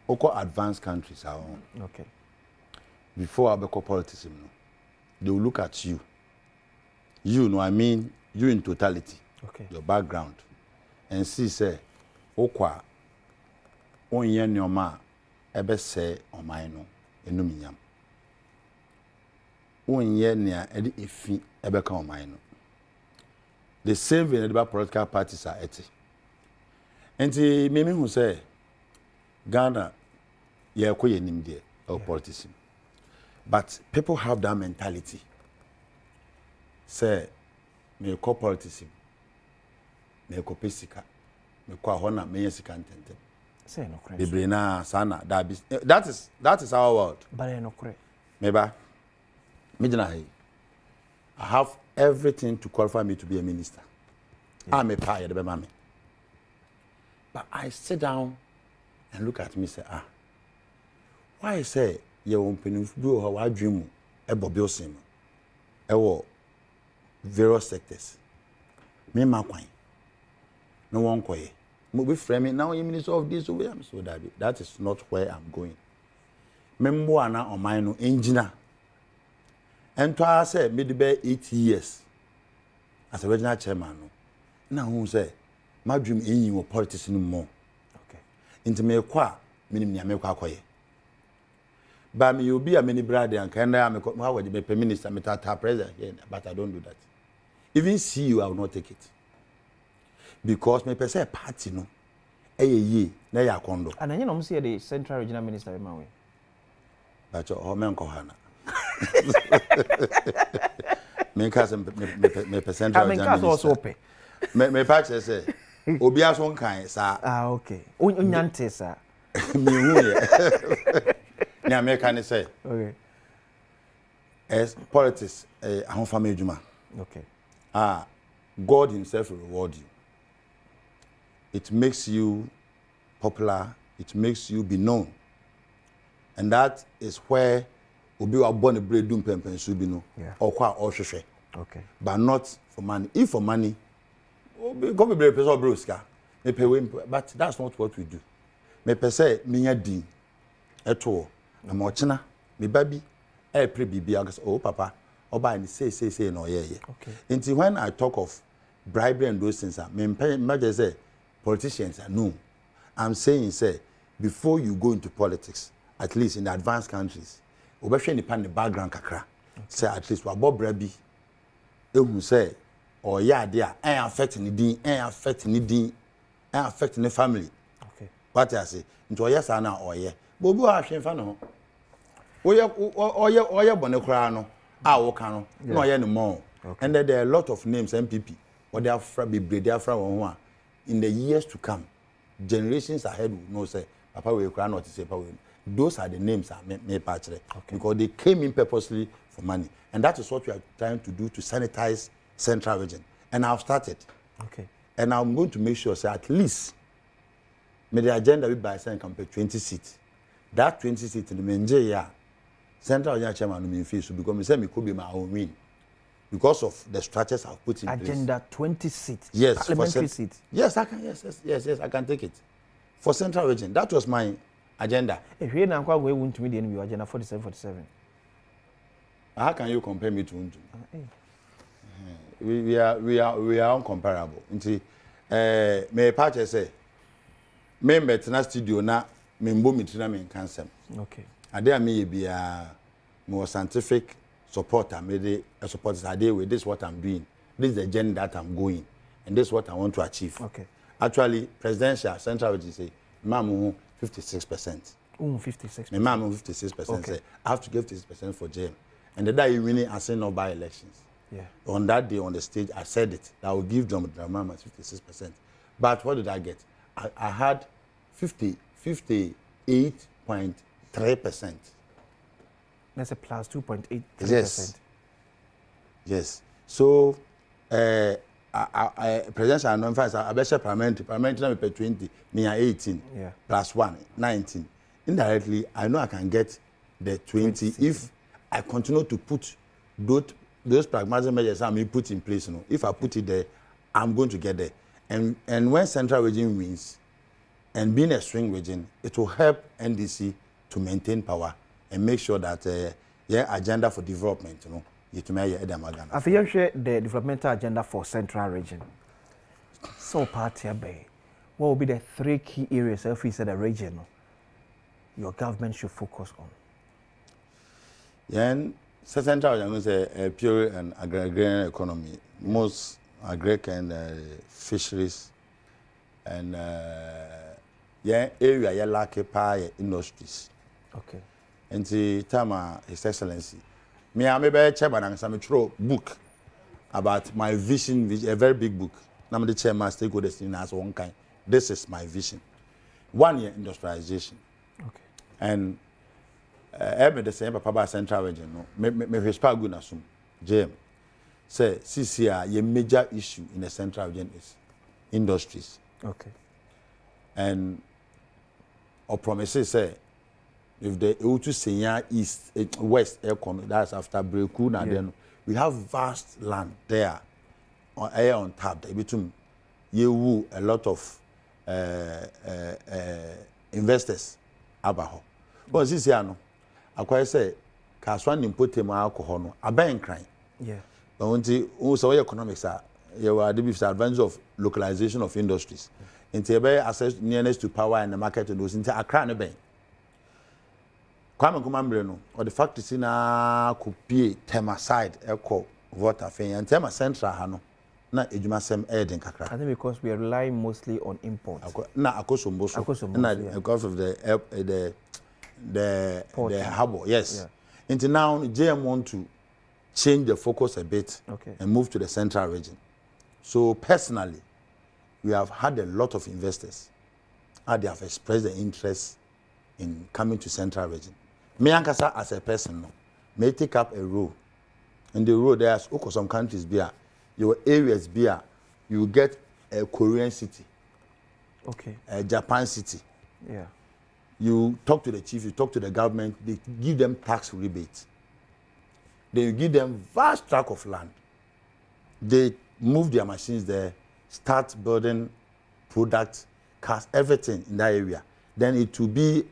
oko advanced countries are on. Okay. Before abeko politics, they will look at you. You know, I mean, you in totality. Okay. Your background. And see, say, okwa, onye nyoma, ebe se omaino, enuminyam. Onye nia, edi efi, ebe ka omaino. The same way about political parties are eti. And mimi who say, Ghana, ye kwe nimde of politics. But people have that mentality. Say, me call politics. Me call pesika. Me call hona me yesika ntente. Say no credit. Bibrina sana that is our world. But no credit. Meba. I have everything to qualify me to be a minister. Yeah. I'm a pie the mama. But I sit down and look at me say, why say you won't do how I dream about Biosim? Various sectors. Me makwan. No one koye. Mo be framing now you minister of this over am so that is not where I'm going. Membo ana on my no engineer. And to I say me be 8 years as a regional chairman no. Na who say my dream in you politics no more. Okay. Into me kwa minim nya me kwa koye. But me you be a many brother and kind of how would you be minister me president here, but I don't do that. Even see you, I will not take it. Because me person party no. Ye na ya kondo. And you know see the central regional minister in my way. But your men kohana. Me case me person regional minister. I mean also pay. Me patch say obi aso nkan sa. Okay. Onyante sa. Me hu ye. Ni America ni say. Okay. As politics ahon family juma. Okay. God himself will reward you. It makes you popular. It makes you be known. And that is where Obi wa born a bread doom Mpensenpensenmu or kwa or shoshe. Okay. But not for money. If for money, Obi go be bread person broska. Me pay we, but that's not what we do. Me pe say minya din eto na mo chena me baby e pre bibia go say oh papa oba ni say no yeah. Okay. Until when I talk of bribery and those things, me say politicians are no. I'm saying say before you go into politics, at least in the advanced countries, obehwe ni pan the background kakra. Say at least wa bobra bi ehun say or ya there affect ni din, affect ni din, affect ni family. Okay. What I say, into yes na oye. But obi wa hwe fa no. Oye bone kra no. Wo kan no no ye no more. And then there are a lot of names MPP or they are from one in the years to come, generations ahead will know say papa we cry not to say papa. Those are the names I may patch because they came in purposely for money, and that is what we are trying to do to sanitize Central Region. And I've started. Okay. And I'm going to make sure say at least may the agenda be by saying campaign 20 seats. That 20 seats in the Menje Central Region Chairman me feel so because me say me could be my own win. Because of the structures I've put in agenda place. 20 seats. Yes, parliamentary seats. Yes, I can. Yes, I can take it. For Central Region, that was my agenda. If you now go to me, the agenda 47. How can you compare me to Untu? We are uncomparable. Me patch say, me metina studio na me mbo mitina me cancer. Okay. Ade me be more scientific support. I made a support idea with this is what I'm doing. This is the journey that I'm going, and this is what I want to achieve. Okay. Actually, presidential Central Region say, "Mamu 56%." 56%. My mom 56%. Okay. Say I have to give 56% for JM, and the day you winning, I say no by elections. Yeah. On that day on the stage, I said it. I will give them the mama 56%. But what did I get? I had 58.3%. That's a plus 2.83%. Yes. So, presidential and non-finance, I bet parliamentary, pay 20, me 18, plus 1, 19. Indirectly, I know I can get the 20 if I continue to put those pragmatic measures I put in place. If I put it there, I'm going to get there. And when central region wins, and being a swing region, it will help NDC to maintain power and make sure that agenda for development, I feel share the developmental agenda for central region. So party bay. What will be the 3 key areas if we said the region your government should focus on? Yeah, central region is a pure and agrarian economy. Most agric and fisheries and area lack industries. Okay. And the time His Excellency, me I be chairman and some book about my vision, a very big book. I'm the chairman stakeholders in as one kind. This is my vision. 1 year industrialization. Okay. And every the same Papa Central Region, no, me respect good assume. JM say CCR a major issue in the Central Region is industries. Okay. And our promises say if the to Senya East West Aircon, that's after Breku now then we have vast land there on tap between you a lot of investors abaho. But this year no akwa say kaswan nimpotem alcohol no aban kran. Yeah. But also economics are you are the advantage of localization of industries. Into access nearness to power and the market and those into Accra ne ben. Kwame Kumambre no or the fact is na could be Tema side echo water thing and Tema Central hano na ejumasem edin kakra. I think because we are relying mostly on imports. Na akosomboso na because of the harbor, yes. Yeah. Until now JM want to change the focus a bit and move to the central region. So personally, we have had a lot of investors and they have expressed their interest in coming to central region. Me ankasa as a person may take up a role. In the role there's some countries beer, your areas beer, you get a Korean city. Okay. A Japan city. Yeah. You talk to the chief, you talk to the government, they give them tax rebates. They give them vast tract of land. They move their machines there, start building products, cars, everything in that area. Then it will be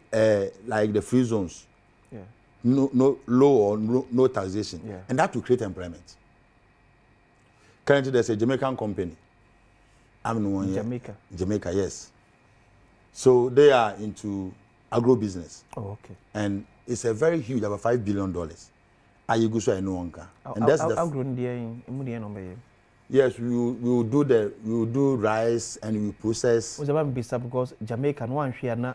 like the free zones. Yeah. No low or no taxation. Yeah. And that will create employment. Currently there's a Jamaican company. Jamaica, yes. So they are into agro business. Oh, okay. And it's a very huge, about $5 billion. And that's the yes, we will do rice and we will process. Because Jamaican one share na.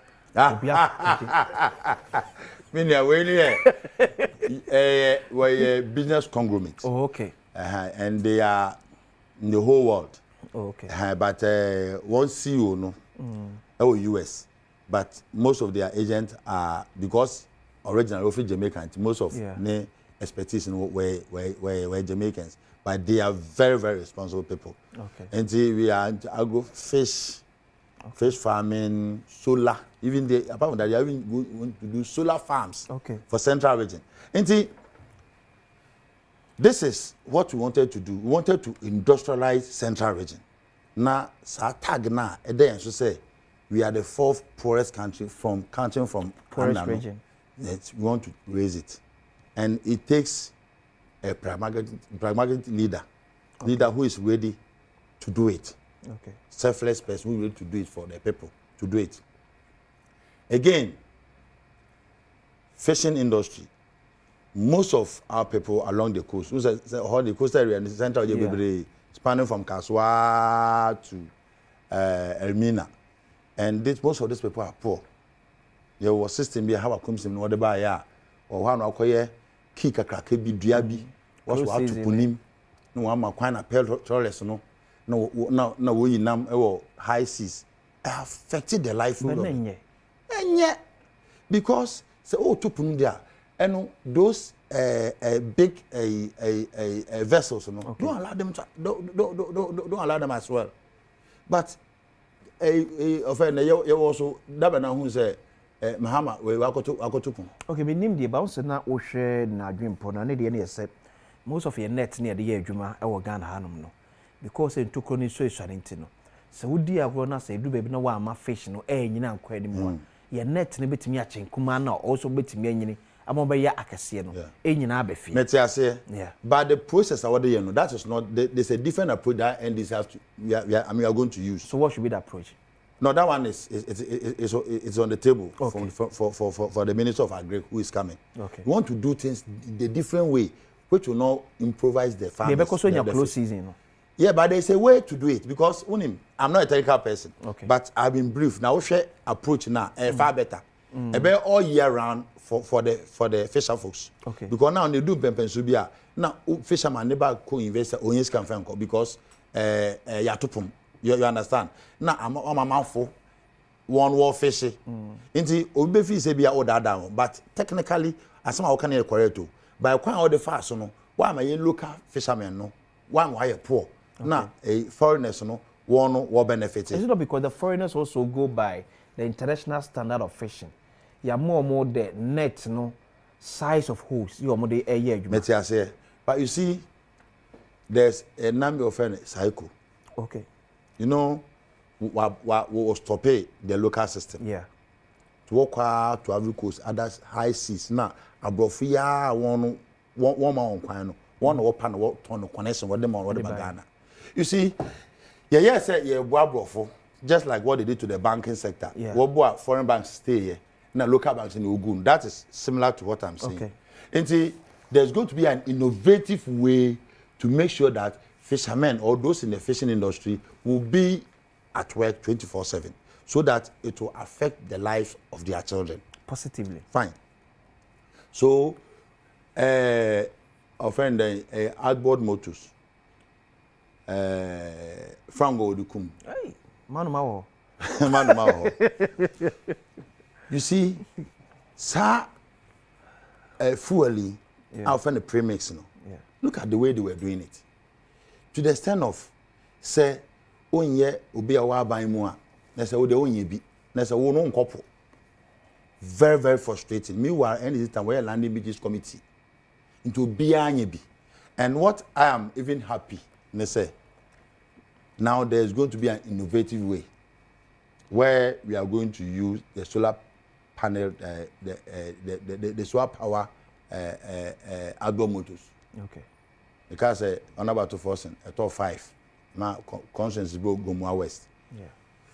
We're a business conglomerate. Oh, okay. And they are in the whole world. Oh, okay. But one CEO no, US. But most of their agents are because originally of Jamaican. Most of their expertise were Jamaicans. But they are very, very responsible people. Okay. And we are agro fish farming, solar. Even apart from that, they are even going to do solar farms for central region. And this is what we wanted to do. We wanted to industrialize central region. Now, tag na say we are the 4th poorest country from poorest region. Yes, we want to raise it, and it takes a pragmatic leader who is ready to do it. Okay. Selfless person who is ready to do it for the people to do it. Again, fishing industry. Most of our people along the coast, the coast area in the central, spanning from Kaswa to Elmina, and most of these people are poor. There was system here how comes in order by ya or one okoye kika krake bi duabi was what to punim no one makwana petrolers no we nam high seas affected the livelihood of and yet because say to punu there and those big vessels don't allow them to, don't allow them as well, but of you also dabana who say Mahama we wakoto okay me nim de bounce na wo hwe na adwempo na ne de na yese most of your net na de ye adwuma e wo Ghana hanom no because en tokro ni so esware no se wodi agro na se du baby na wa ama fish no nyina nkwa ni mu ye net ne betimi a chenkuma na also betimi anyini ama be ya akese no nyina abefi metiase but the process award you know that is not there's a different approach that NDC have to we are going to use. So what should be the approach? No, that one is on the table for the Minister of Agri who is coming. Okay. We want to do things the different way, which will not improvise the farmers. Yeah, because when you're close season. No? Yeah, but there's a way to do it because I'm not a technical person. Okay. But I've been briefed. Now we share approach now far better. About all year round for the fisher folks. Okay. Because now they do Mpensenpensenmu now fisherman never co-invest onyes can find because yatupum. You understand? Now I'm a mouthful. One war fishy. Inti obi fi say bia order down, but technically as some can correct to. By quite all the fast no, why am I local fishermen no? Why am I poor? Now a foreigners no one benefit. Is it not because the foreigners also go by the international standard of fishing? You are more the net no size of holes. You are more the year. But you see, there's a number of cycle. Okay. You know, we stop the local system. Yeah. To walk out to Ivory Coast, others high seas. Now, Abrofia one man one open what ton of connection with them on Ghana. You see, said Abrofo, just like what they did to the banking sector. Yeah. What foreign banks stay here, now local banks in Ogun. That is similar to what I'm saying. Okay. And see, there's going to be an innovative way to make sure that fishermen or those in the fishing industry will be at work 24/7 so that it will affect the lives of their children positively. Fine. So our friend outboard motors Frango Odukum. Hey, Manu You see, sir, fueling our friend the premix no. Yeah. Look at the way they were doing it. To the extent of say onye obi a wa ban mu a na say wo de onye bi na say wo no nkopo. Very, very frustrating. Meanwhile, any time we are landing business committee into anye bi. And what I am even happy, they say, now there's going to be an innovative way where we are going to use the solar panel, the solar power outdoor motors. Okay. Because on about 2,000, at all 5, now conscience is Gomua West. Yeah.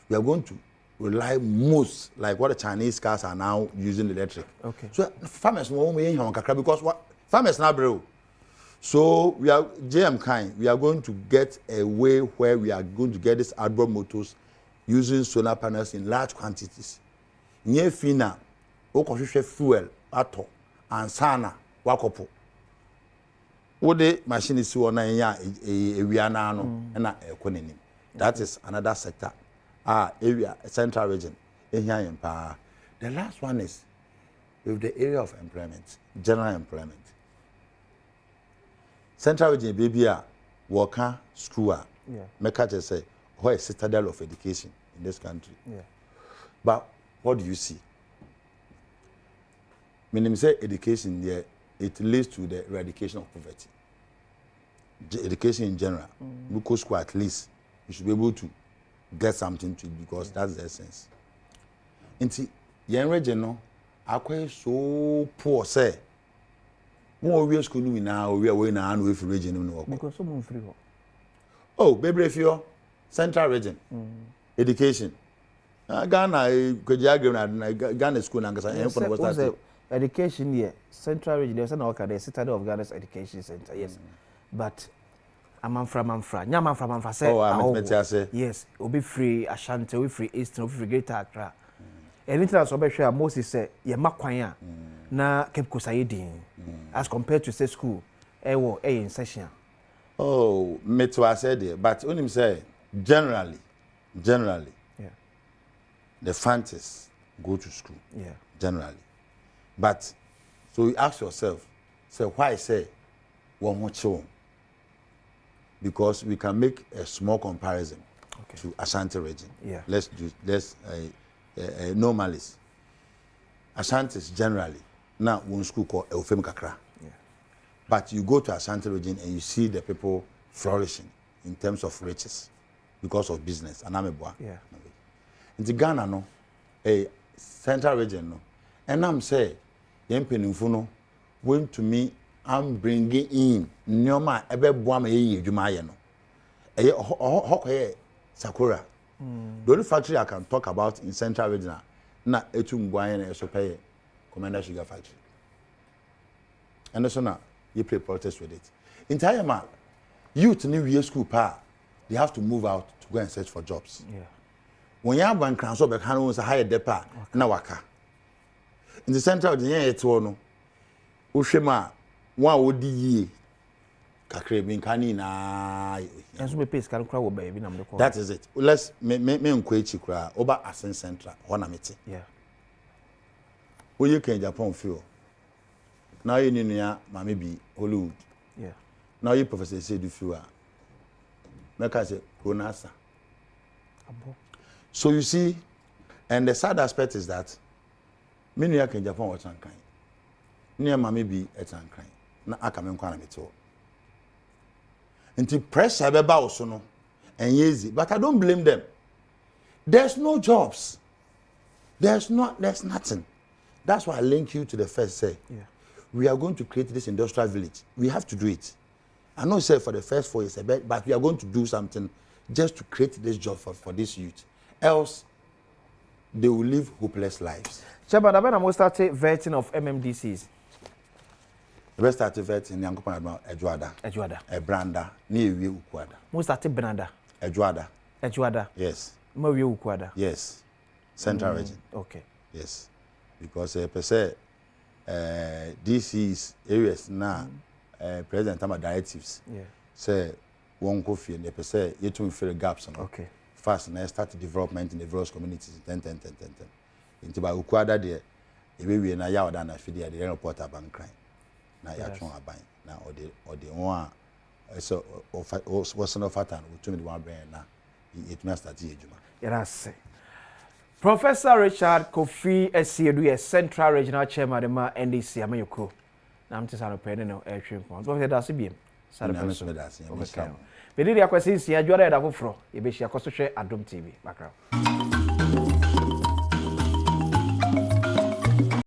We are going to rely most like what the Chinese cars are now using electric. Okay. So farmers won't be in because what farmers now bro. So we are JM kind. We are going to get a way where we are going to get these outdoor motors using solar panels in large quantities. Nye fina, okoshe fuel ato and sana wakopo. What the machine is so na ya ewiana no na economy. That is another sector. Area central region. The last one is with the area of employment, general employment. Central region baby worker school. Make just say what is citadel of education in this country. Yeah. But what do you see? When say education there, it leads to the eradication of poverty. Education in general, local school at least, you should be able to get something to it because that's the essence. Inti young region no, akwe so poor say. Mo we school we now we are na anu if region no. Because someone free. Oh, baby if you central region. Education. Ghana kweji Ghana school na ngasa en for West education here central region there's an the Citadel of Ghana's education center yes but amanfra say yes obi free Ashanti obi free Eastern obi free Greater Accra anything else obi share Moses say ye makwan na Cape Coast ayedin as compared to say school in session. Oh, metwa said there but when him say generally yeah the fancies go to school yeah generally. But so you ask yourself, say why say one more show? Because we can make a small comparison to Ashanti region. Yeah. Let's normalize. Ashantis generally now one school called Eufem Kakra. Yeah. But you go to Ashanti region and you see the people flourishing in terms of riches because of business. Anameboa. Yeah. In the Ghana no, a central region no, and I'm say, Yempeninfuno went to me. I'm bringing in Nyoma ebe buama ye jumaye no. Eye Sakura. The only factory I can talk about in Central Region na Etungwaye na Esopeye Commander Sugar Factory. And also now you play protest with it. Entire man, youth in the school pa, they have to move out to go and search for jobs. Yeah. When you have one council back hand a higher depa na waka. In the Central Region no Ushema one would ye kakre bin kani na enso be pace kan kura wo ba bi na me that is it. Let's me nkwechi kura oba Asen Central ho na meti. Yeah. Wo ye kan Japan feel. Now you nua mama bi Hollywood. Yeah. Now you Professor Asiedu feel a make I say Ronasa. So you see, and the sad aspect is that me nua kan Japan wa chankan. Nua mama bi etankan. Na aka me nkwa na meti ho. Until pressure beba also no and easy, but I don't blame them. There's no jobs. There's nothing. That's why I link you to the first say. Yeah. We are going to create this industrial village. We have to do it. I know say for the first 4 years a bit, but we are going to do something just to create this job for this youth. Else they will live hopeless lives. Chairman, I am start vetting of MMDCs. The best start vetting in Yankopon about Ejuada. A branda, near you Ukwada. Most start branda. Ejuada. Yes. More you Ukwada. Yes. Central region. Okay. Yes. Because per se DC's areas now President Tama directives. Yeah. Say one Kofi and per se you to fill gaps. Okay. First and start development in the various communities 10. Into by Ukwada there, we na yawda na fidi the airport bank crime. Na ya tron aban na or the one so what's no fatan we to me one brain na it must start ejuma. Yes. Professor Richard Kofi Asiedu, Central Regional Chairman of the NDC Amayoko. Na mtisa no pene no ehwe nko. So say that's biem. Sare peso. Be dey akwasi sia adwara ya da foforo. Ye be hia koso hwe Adom TV. Background.